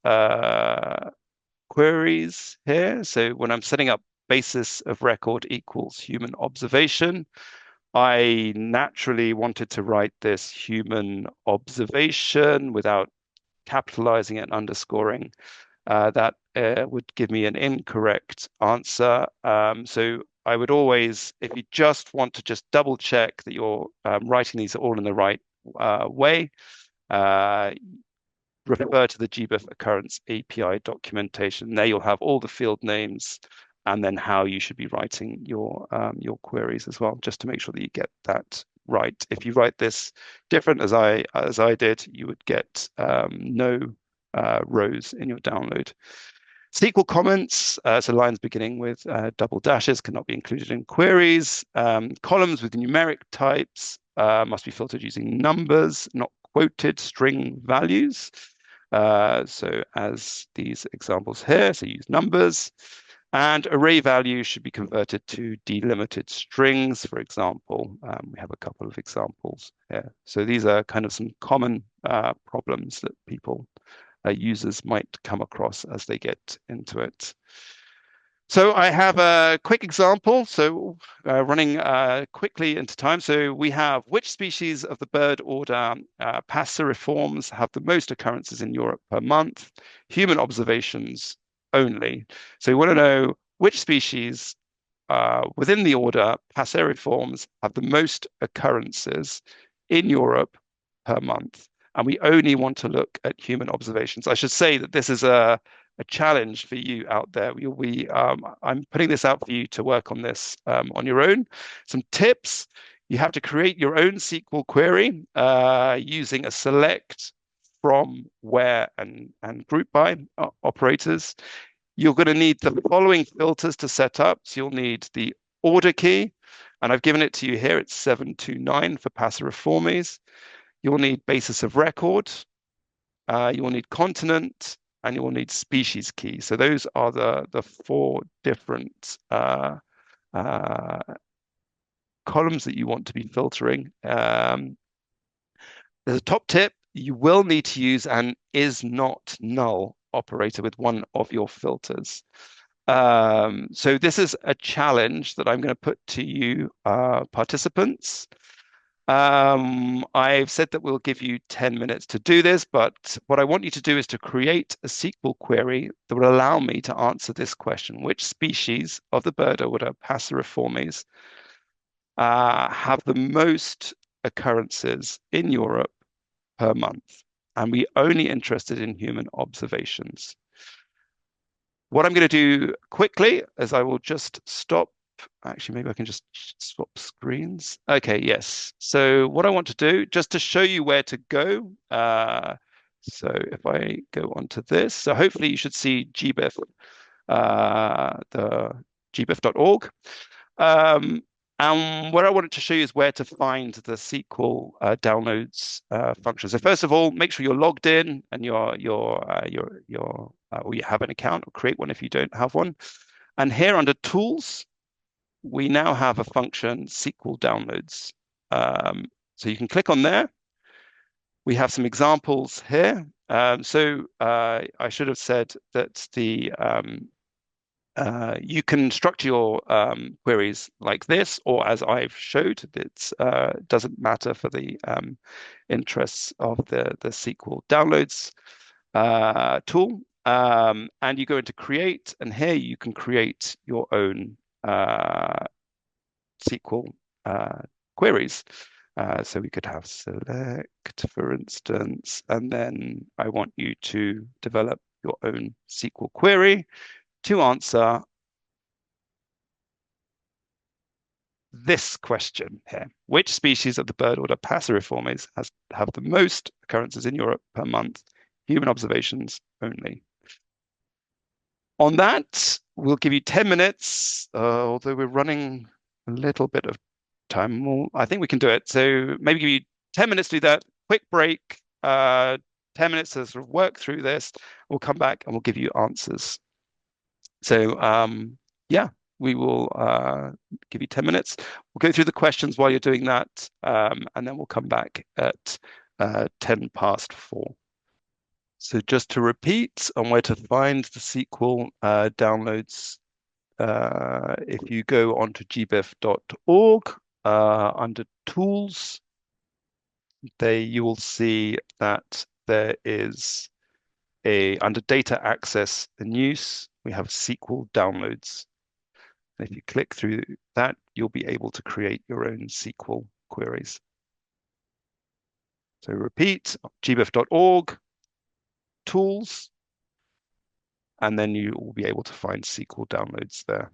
queries here, so when I'm setting up basis of record equals human observation, I naturally wanted to write this human observation without capitalizing it and underscoring. That would give me an incorrect answer. So I would always, if you just want to just double check that you're writing these all in the right way, refer to the GBIF occurrence API documentation. There you'll have all the field names and then how you should be writing your queries as well, just to make sure that you get that right. If you write this different as I did, you would get no rows in your download. SQL comments, so lines beginning with double dashes cannot be included in queries. Columns with numeric types must be filtered using numbers, not quoted string values. So as these examples here, so use numbers. And array values should be converted to delimited strings, for example. We have a couple of examples here. So these are kind of some common problems that users might come across as they get into it. So I have a quick example. So running quickly into time. So we have which species of the bird order Passeriformes have the most occurrences in Europe per month? Human observations only. So we want to know which species within the order Passeriformes have the most occurrences in Europe per month. And we only want to look at human observations. I should say that this is a challenge for you out there. I'm putting this out for you to work on this on your own. Some tips. You have to create your own SQL query using a select, from, where, and group by operators. You're going to need the following filters to set up. So you'll need the order key, and I've given it to you here. It's 729 for Passeriformes. You'll need basis of record. You will need continent, and you will need species key. So those are the four different columns that you want to be filtering. There's a top tip. You will need to use an is not null operator with one of your filters. So this is a challenge that I'm going to put to you participants. I've said that we'll give you 10 minutes to do this, but what I want you to do is to create a SQL query that will allow me to answer this question. Which species of the bird order Passeriformes have the most occurrences in Europe per month? And we only interested in human observations. What I'm going to do quickly is I will just stop. Actually, maybe I can just swap screens. Okay, yes. So what I want to do, just to show you where to go. So if I go onto this, so hopefully you should see GBIF, the gbif.org. And what I wanted to show you is where to find the SQL downloads function. So first of all, make sure you're logged in and or you have an account, or create one if you don't have one. And here under Tools, we now have a function SQL downloads. So you can click on there. We have some examples here. I should have said that you can structure your queries like this, or as I've showed, it doesn't matter for the interests of the SQL downloads tool. And you go into create, and here you can create your own SQL queries. So we could have select, for instance, and then I want you to develop your own SQL query to answer this question here. Which species of the bird order Passeriformes have the most occurrences in Europe per month? Human observations only. On that, we'll give you 10 minutes, although we're running a little bit of time. I think we can do it. So maybe give you 10 minutes to do that. Quick break, 10 minutes to sort of work through this. We'll come back and we'll give you answers. So yeah, we will give you 10 minutes. We'll go through the questions while you're doing that, and then we'll come back at 10 past 4. So just to repeat on where to find the SQL downloads, if you go onto gbif.org, under Tools, you will see that there is under Data Access and Use, we have SQL downloads. And if you click through that, you'll be able to create your own SQL queries. So repeat, gbif.org, Tools, and then you will be able to find SQL downloads there.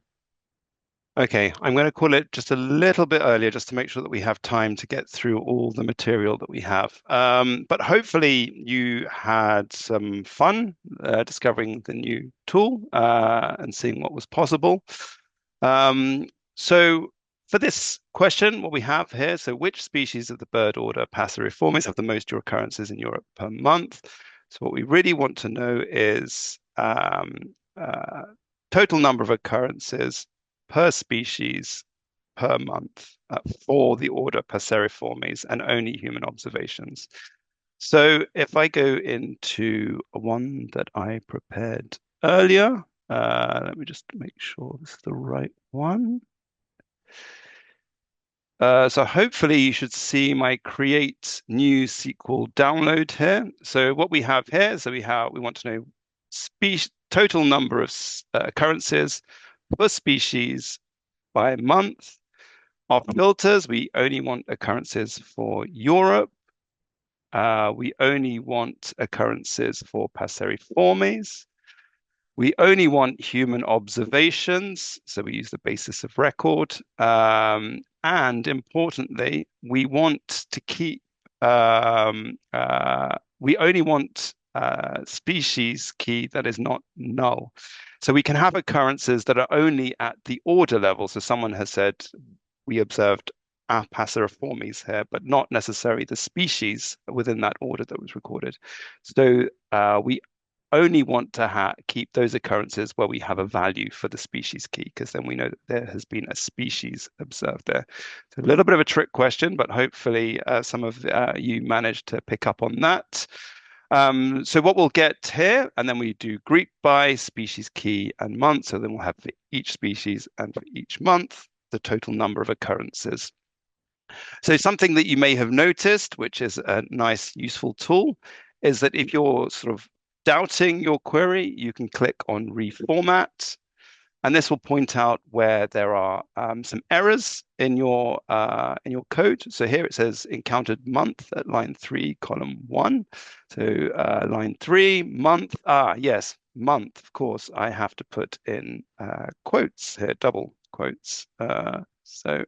Okay, I'm going to call it just a little bit earlier just to make sure that we have time to get through all the material that we have. But hopefully you had some fun discovering the new tool and seeing what was possible. So for this question, what we have here, so which species of the bird order Passeriformes have the most occurrences in Europe per month? So what we really want to know is total number of occurrences per species per month for the order Passeriformes and only human observations. So if I go into one that I prepared earlier, let me just make sure this is the right one. So hopefully you should see my create new SQL download here. So what we have here, so we want to know total number of occurrences per species by month. Our filters, we only want occurrences for Europe. We only want occurrences for Passeriformes. We only want human observations, so we use the basis of record. And importantly, we want to keep, we only want species key that is not null. So we can have occurrences that are only at the order level. So someone has said, we observed Passeriformes here, but not necessarily the species within that order that was recorded. So we only want to keep those occurrences where we have a value for the species key, because then we know that there has been a species observed there. So a little bit of a trick question, but hopefully some of you managed to pick up on that. So what we'll get here, and then we do group by species key and month. So then we'll have for each species and for each month, the total number of occurrences. So something that you may have noticed, which is a nice, useful tool, is that if you're sort of doubting your query, you can click on Reformat, and this will point out where there are some errors in your code. So here it says encountered month at line 3, column 1. So line 3, month. Yes, month. Of course, I have to put in quotes here, double quotes. So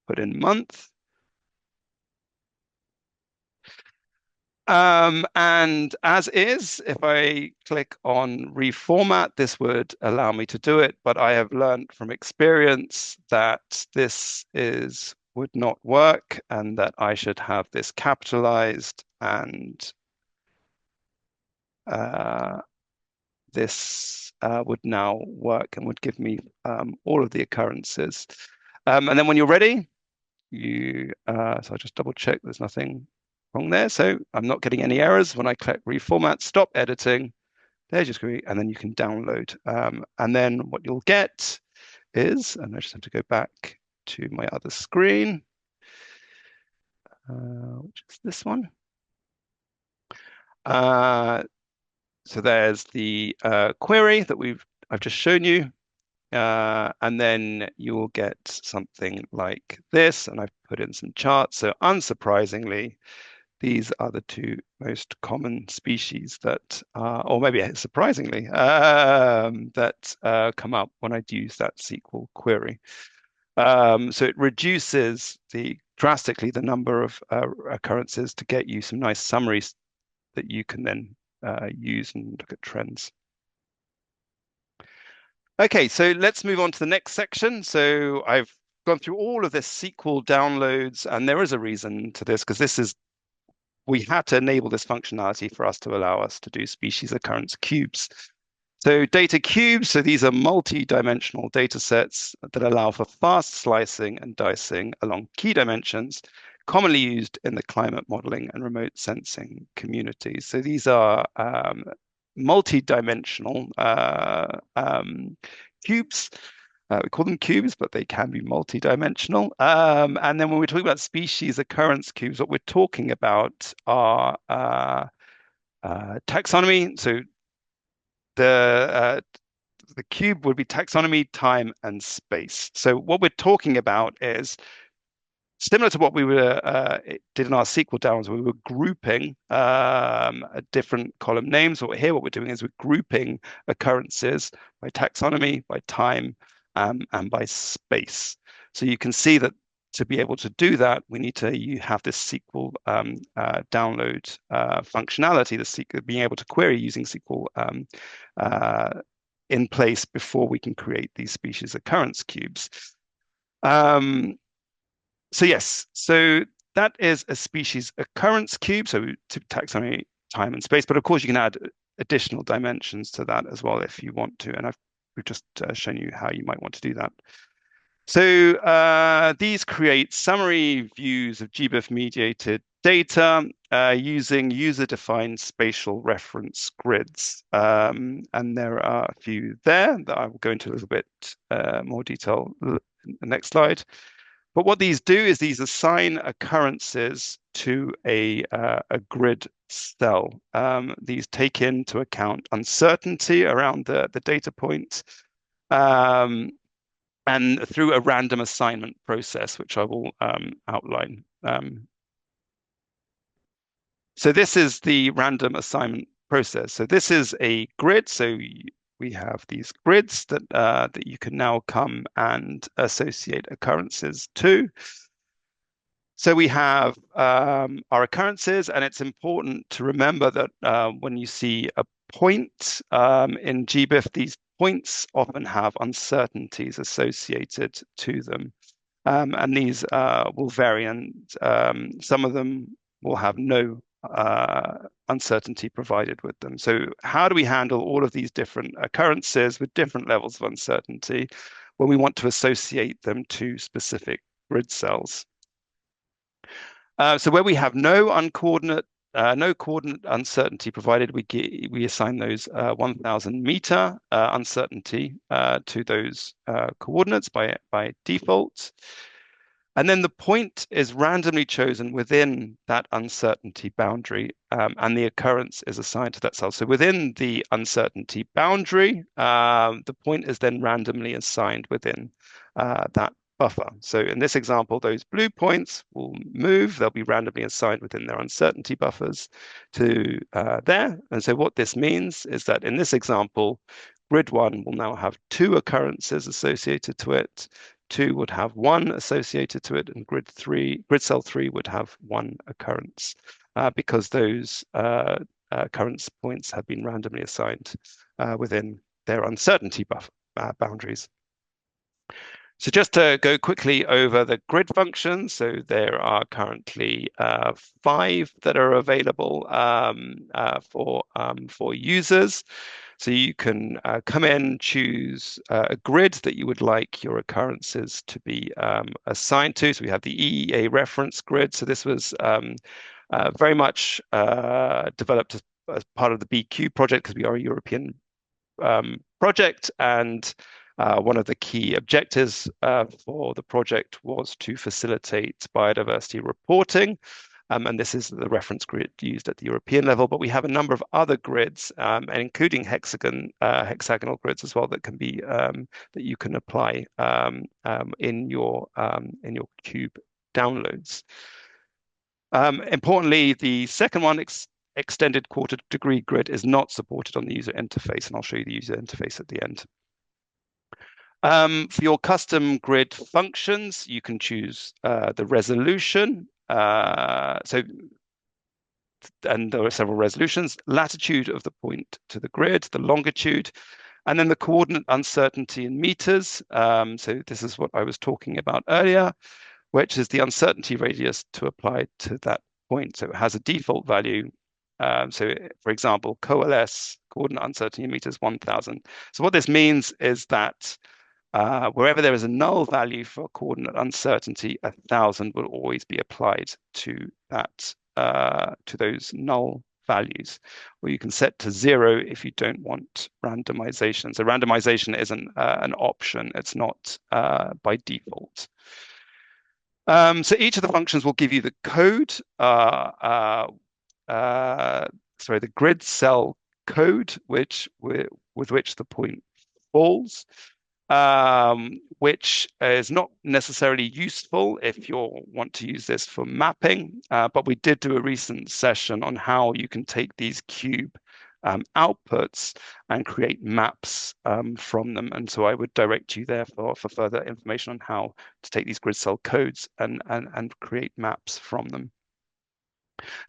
put in month. And as is, if I click on reformat, this would allow me to do it, but I have learned from experience that would not work and that I should have this capitalized, and this would now work and would give me all of the occurrences. And then when you're ready, so I just double check there's nothing wrong there. So I'm not getting any errors when I click reformat, stop editing. There's your screen, and then you can download. And then what you'll get is, and I just have to go back to my other screen, which is this one. So there's the query that I've just shown you. And then you will get something like this, and I've put in some charts. So unsurprisingly, these are the two most common species that, or maybe surprisingly, that come up when I use that SQL query. So it reduces drastically the number of occurrences to get you some nice summaries that you can then use and look at trends. Okay, so let's move on to the next section. So I've gone through all of this SQL downloads, and there is a reason to this, because we had to enable this functionality for us to allow us to do species occurrence cubes. So data cubes, so these are multi-dimensional data sets that allow for fast slicing and dicing along key dimensions, commonly used in the climate modeling and remote sensing communities. So these are multi-dimensional cubes. We call them cubes, but they can be multi-dimensional. And then when we're talking about species occurrence cubes, what we're talking about are taxonomy. So the cube would be taxonomy, time, and space. So what we're talking about is similar to what we did in our SQL downs. We were grouping different column names. What we're doing is we're grouping occurrences by taxonomy, by time, and by space. So you can see that to be able to do that, you have this SQL download functionality, being able to query using SQL in place before we can create these species occurrence cubes. So yes, so that is a species occurrence cube, so to taxonomy, time, and space. But of course, you can add additional dimensions to that as well if you want to. And we've just shown you how you might want to do that. So these create summary views of GBIF mediated data using user-defined spatial reference grids. And there are a few there that I will go into a little bit more detail in the next slide. But what these do is these assign occurrences to a grid cell. These take into account uncertainty around the data points, and through a random assignment process, which I will outline. So this is the random assignment process. So this is a grid. So we have these grids that you can now come and associate occurrences to. So we have our occurrences, and it's important to remember that when you see a point in GBIF, these points often have uncertainties associated to them. And these will vary, and some of them will have no uncertainty provided with them. So how do we handle all of these different occurrences with different levels of uncertainty when we want to associate them to specific grid cells? So where we have no coordinate uncertainty provided, we assign those 1,000 meter uncertainty to those coordinates by default. And then the point is randomly chosen within that uncertainty boundary, and the occurrence is assigned to that cell. So within the uncertainty boundary, the point is then randomly assigned within that buffer. So in this example, those blue points will move. They'll be randomly assigned within their uncertainty buffers to there. And so what this means is that in this example, grid one will now have two occurrences associated to it. Two would have one associated to it, and grid cell three would have one occurrence because those occurrence points have been randomly assigned within their uncertainty boundaries. So just to go quickly over the grid functions, so there are currently 5 that are available for users. So you can come in, choose a grid that you would like your occurrences to be assigned to. So we have the EEA reference grid. So this was very much developed as part of the BQ project because we are a European project, and one of the key objectives for the project was to facilitate biodiversity reporting. And this is the reference grid used at the European level, but we have a number of other grids, and including hexagonal grids as well that can be that you can apply in your cube downloads. Importantly, the second one, extended quarter degree grid, is not supported on the user interface, and I'll show you the user interface at the end. For your custom grid functions, you can choose the resolution. And there are several resolutions: latitude of the point to the grid, the longitude, and then the coordinate uncertainty in meters. So this is what I was talking about earlier, which is the uncertainty radius to apply to that point. So it has a default value. So for example, coalesce coordinate uncertainty in meters 1,000. So what this means is that wherever there is a null value for coordinate uncertainty, 1,000 will always be applied to that to those null values. Or you can set to 0 if you don't want randomization. So randomization isn't an option; it's not by default. So each of the functions will give you the code, the grid cell code, with which the point falls, which is not necessarily useful if you want to use this for mapping. But we did do a recent session on how you can take these cube outputs and create maps from them. And so I would direct you there for further information on how to take these grid cell codes and create maps from them.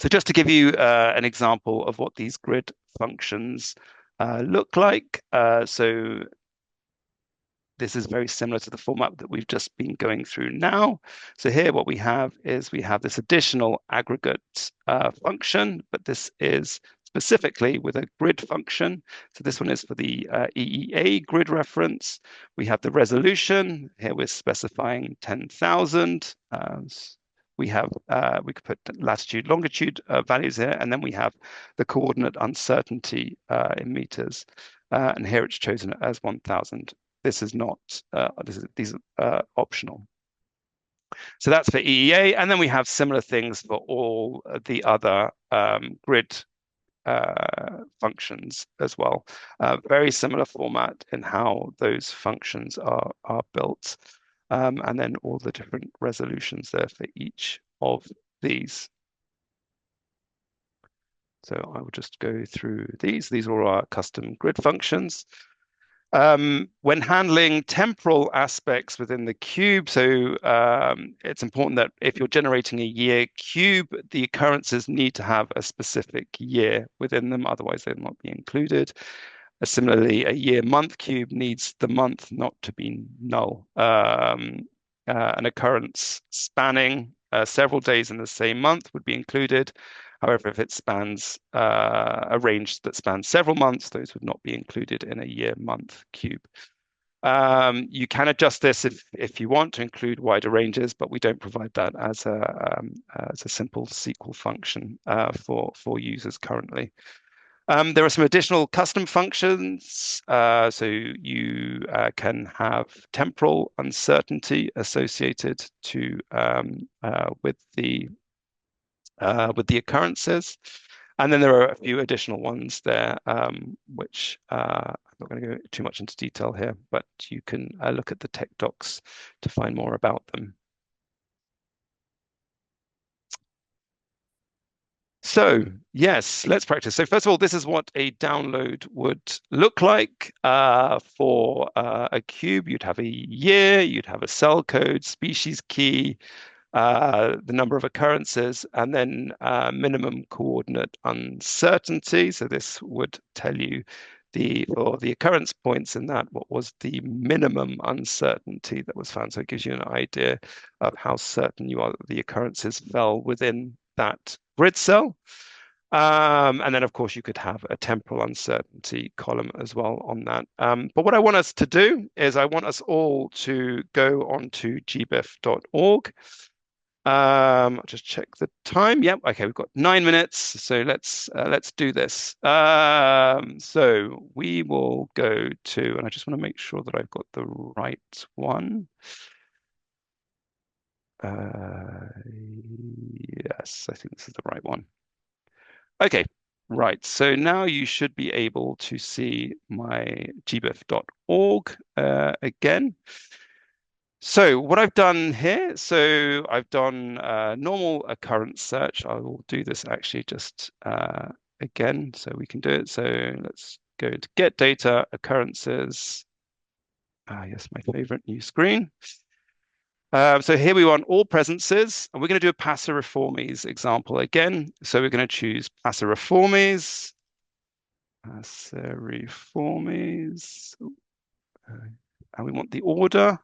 So just to give you an example of what these grid functions look like. So this is very similar to the format that we've just been going through now. So here what we have is we have this additional aggregate function, but this is specifically with a grid function. So this one is for the EEA grid reference. We have the resolution. Here we're specifying 10,000. We could put latitude, longitude values here, and then we have the coordinate uncertainty in meters. And here it's chosen as 1,000. This is not, these are optional. So that's for EEA. And then we have similar things for all the other grid functions as well. Very similar format in how those functions are built. And then all the different resolutions there for each of these. So I will just go through these. These are our custom grid functions. When handling temporal aspects within the cube, so it's important that if you're generating a year cube, the occurrences need to have a specific year within them, otherwise they'll not be included. Similarly, a year month cube needs the month not to be null. An occurrence spanning several days in the same month would be included. However, if it spans a range that spans several months, those would not be included in a year-month cube. You can adjust this if you want to include wider ranges, but we don't provide that as a simple SQL function for users currently. There are some additional custom functions. So you can have temporal uncertainty associated to with the occurrences. And then there are a few additional ones there, which I'm not going to go too much into detail here, but you can look at the tech docs to find more about them. So yes, let's practice. So first of all, this is what a download would look like for a cube. You'd have a year, you'd have a cell code, species key, the number of occurrences, and then minimum coordinate uncertainty. So this would tell you for the occurrence points in that, what was the minimum uncertainty that was found. So it gives you an idea of how certain you are that the occurrences fell within that grid cell. And then, of course, you could have a temporal uncertainty column as well on that. But what I want us to do is I want us all to go onto gbif.org. I'll just check the time. Yep. Okay, we've got 9 minutes. So let's do this. So we will go to, and I just want to make sure that I've got the right one. Yes, I think this is the right one. Okay, right. So now you should be able to see my gbif.org again. So what I've done here, so I've done normal occurrence search. I will do this actually just again so we can do it. So let's go to get data occurrences. Yes, my favorite new screen. So here we want all presences, and we're going to do a passeriformes example again. So we're going to choose passeriformes. Passeriformes. And we want the order.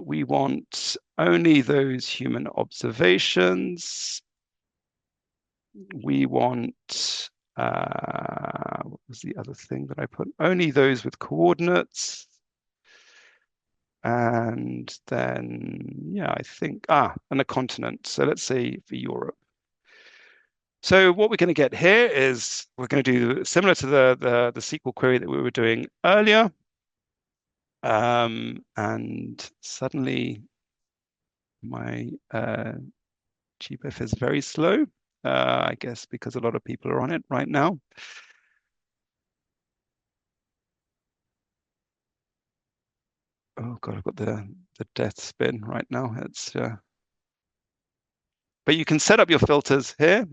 We want only those human observations. We want, what was the other thing that I put? Only those with coordinates. And then, yeah, I think, and a continent. So let's say for Europe. So what we're going to get here is we're going to do similar to the SQL query that we were doing earlier. And suddenly my GBIF is very slow, I guess because a lot of people are on it right now. Oh God, I've got the death spin right now. It's but you can set up your filters here.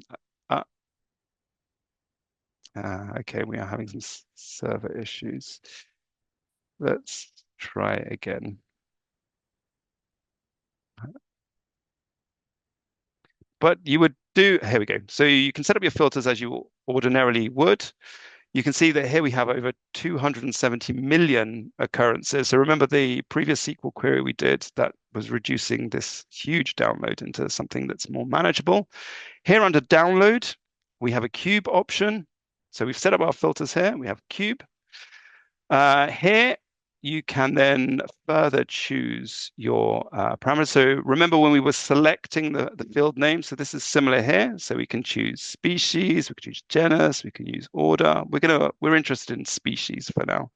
Okay, we are having some server issues. Let's try again. But you would do, here we go. So you can set up your filters as you ordinarily would. You can see that here we have over 270 million occurrences. So remember the previous SQL query we did that was reducing this huge download into something that's more manageable. Here under download, we have a cube option. So we've set up our filters here. We have cube. Here, you can then further choose your parameters. So remember when we were selecting the field name, so this is similar here. So we can choose species, we can choose genus, we can use order. We're interested in species for now.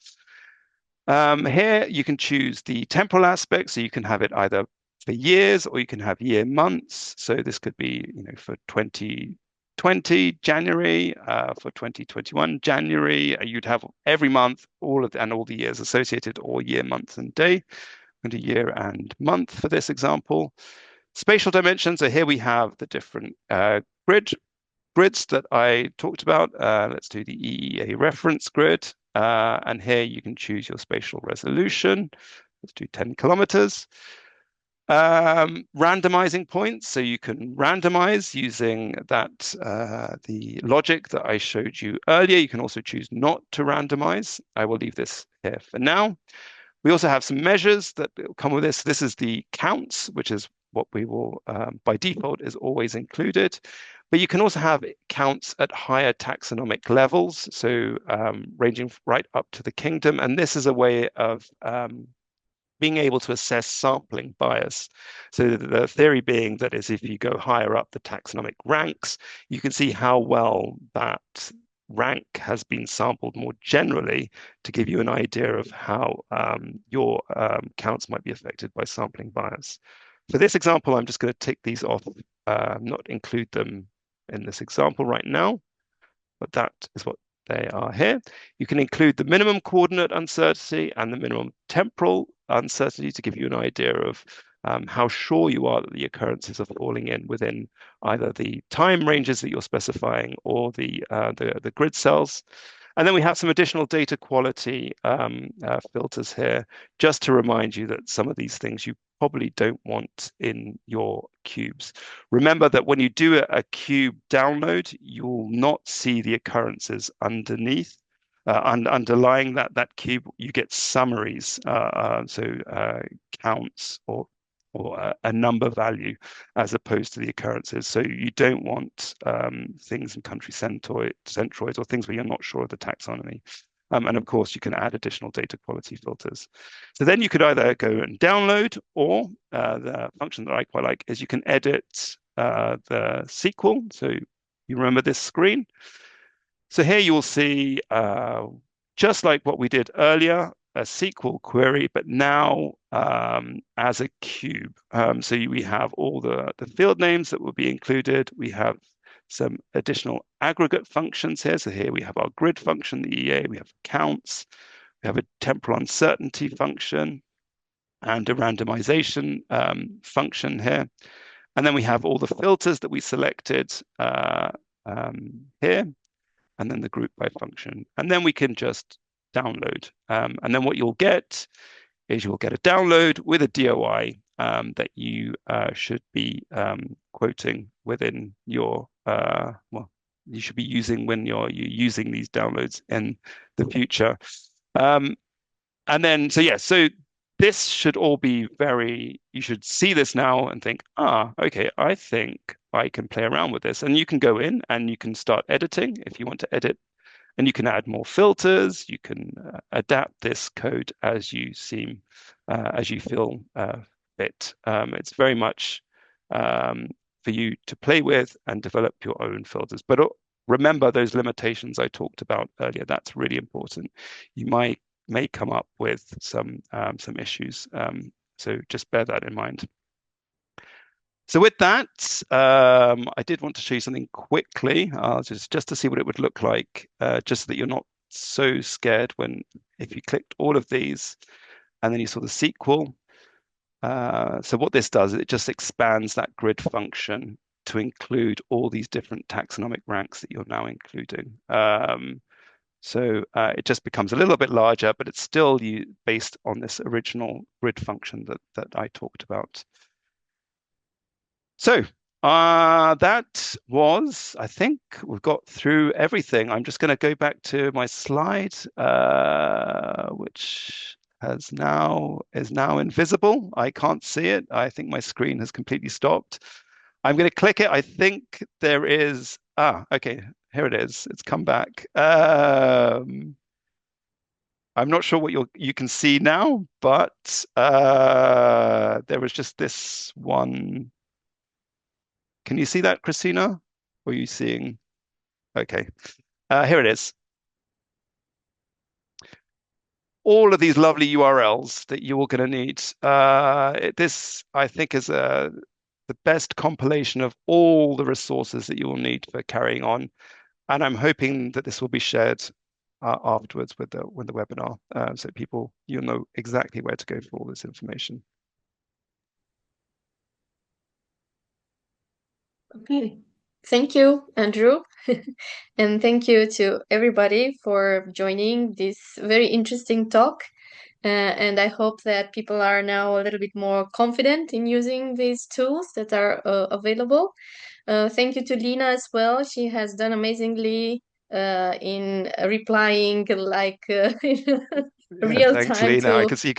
Here you can choose the temporal aspect, so you can have it either for years or you can have year months. So this could be, for 2020 January, for 2021 January, you'd have every month all the years associated, or year, month, and day. I'm going to year and month for this example. Spatial dimensions. So here we have the different grids that I talked about. Let's do the EEA reference grid. And here you can choose your spatial resolution. Let's do 10 kilometers. Randomizing points, so you can randomize using that the logic that I showed you earlier. You can also choose not to randomize. I will leave this here for now. We also have some measures that come with this. This is the counts, which is what we will, by default, is always included. But you can also have counts at higher taxonomic levels, so ranging right up to the kingdom. And this is a way of being able to assess sampling bias. So the theory being that is if you go higher up the taxonomic ranks, you can see how well that rank has been sampled more generally to give you an idea of how your counts might be affected by sampling bias. For this example, I'm just going to tick these off, not include them in this example right now, but that is what they are here. You can include the minimum coordinate uncertainty and the minimum temporal uncertainty to give you an idea of how sure you are that the occurrences are falling in within either the time ranges that you're specifying or the grid cells. And then we have some additional data quality filters here, just to remind you that some of these things you probably don't want in your cubes. Remember that when you do a cube download, you'll not see the occurrences underneath. Underlying that cube, you get summaries, counts or a number value as opposed to the occurrences. So you don't want things in country centroids or things where you're not sure of the taxonomy. And of course, you can add additional data quality filters. So then you could either go and download, or the function that I quite like is you can edit the SQL. So you remember this screen. So here you will see, just like what we did earlier, a SQL query, but now as a cube. So we have all the field names that will be included. We have some additional aggregate functions here. So here we have our grid function, the EA, we have counts, we have a temporal uncertainty function and a randomization function here. And then we have all the filters that we selected here, and then the group by function. And then we can just download. And then what you'll get is you'll get a download with a DOI that you should be quoting within your, well, you should be using when you're using these downloads in the future. And then, so yeah, so this should all be you should see this now and think, okay, I think I can play around with this. And you can go in and you can start editing if you want to edit, and you can add more filters. You can adapt this code as you feel fit. It's very much for you to play with and develop your own filters. But remember those limitations I talked about earlier. That's really important. You may come up with some issues. So just bear that in mind. So with that, I did want to show you something quickly, just to see what it would look like, just so that you're not so scared if you clicked all of these and then you saw the SQL. So what this does, it just expands that grid function to include all these different taxonomic ranks that you're now including. So it just becomes a little bit larger, but it's still based on this original grid function that I talked about. So that was, I think we've got through everything. I'm just going to go back to my slide, which is now invisible. I can't see it. I think my screen has completely stopped. I'm going to click it. I think there is, okay, here it is. It's come back. I'm not sure what you can see now, but there was just this one. Can you see that, Christina? Or are you seeing? Okay, here it is. All of these lovely URLs that you're going to need. This, I think, is the best compilation of all the resources that you will need for carrying on. And I'm hoping that this will be shared afterwards with the webinar, so you'll know exactly where to go for all this information. Okay. Thank you, Andrew. And thank you to everybody for joining this very interesting talk. And I hope that people are now a little bit more confident in using these tools that are available. Thank you to Lina as well. She has done amazingly in replying like in real Thanks, time Lina. I can see.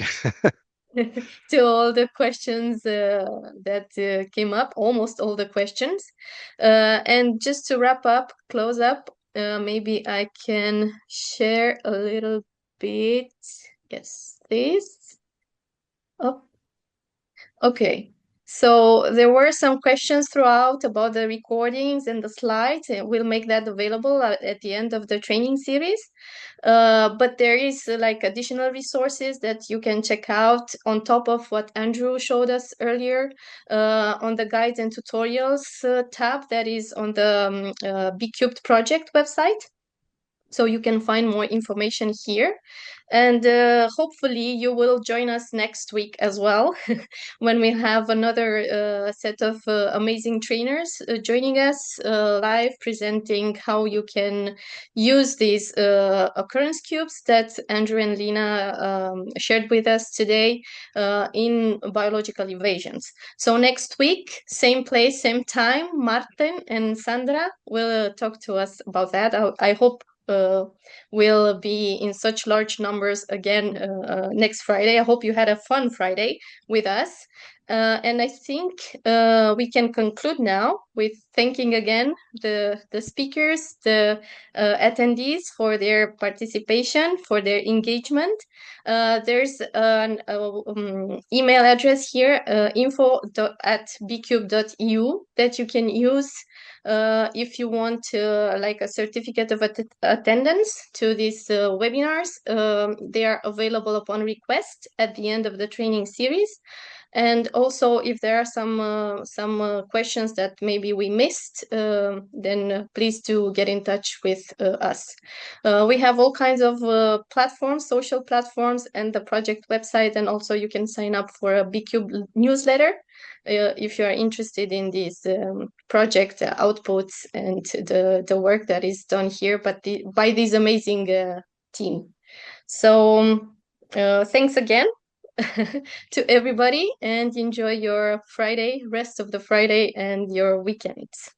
to all the questions that came up, almost all the questions. And just to wrap up, close up, maybe I can share a little bit. Yes, please. Oh, okay. So there were some questions throughout about the recordings and the slides, and we'll make that available at the end of the training series. But there is like additional resources that you can check out on top of what Andrew showed us earlier on the guides and tutorials tab that is on the B-Cubed project website. So you can find more information here. And hopefully you will join us next week as well when we have another set of amazing trainers joining us live, presenting how you can use these occurrence cubes that Andrew and Lina shared with us today in biological equations. So next week, same place, same time, Martin and Sandra will talk to us about that. I hope will be in such large numbers again next Friday. I hope you had a fun Friday with us. And I think we can conclude now with thanking again the speakers, the attendees for their participation, for their engagement. There's an email address here, info@bcube.eu, that you can use if you want like a certificate of attendance to these webinars. They are available upon request at the end of the training series. And also, if there are some questions that maybe we missed, then please do get in touch with us. We have all kinds of platforms, social platforms, and the project website, and also you can sign up for a BCube newsletter if you are interested in these project outputs and the work that is done here, but by this amazing team. So thanks again to everybody, and enjoy your Friday, rest of the Friday, and your weekends.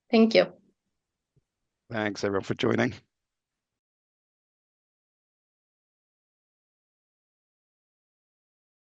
Thank you. Thanks everyone for joining.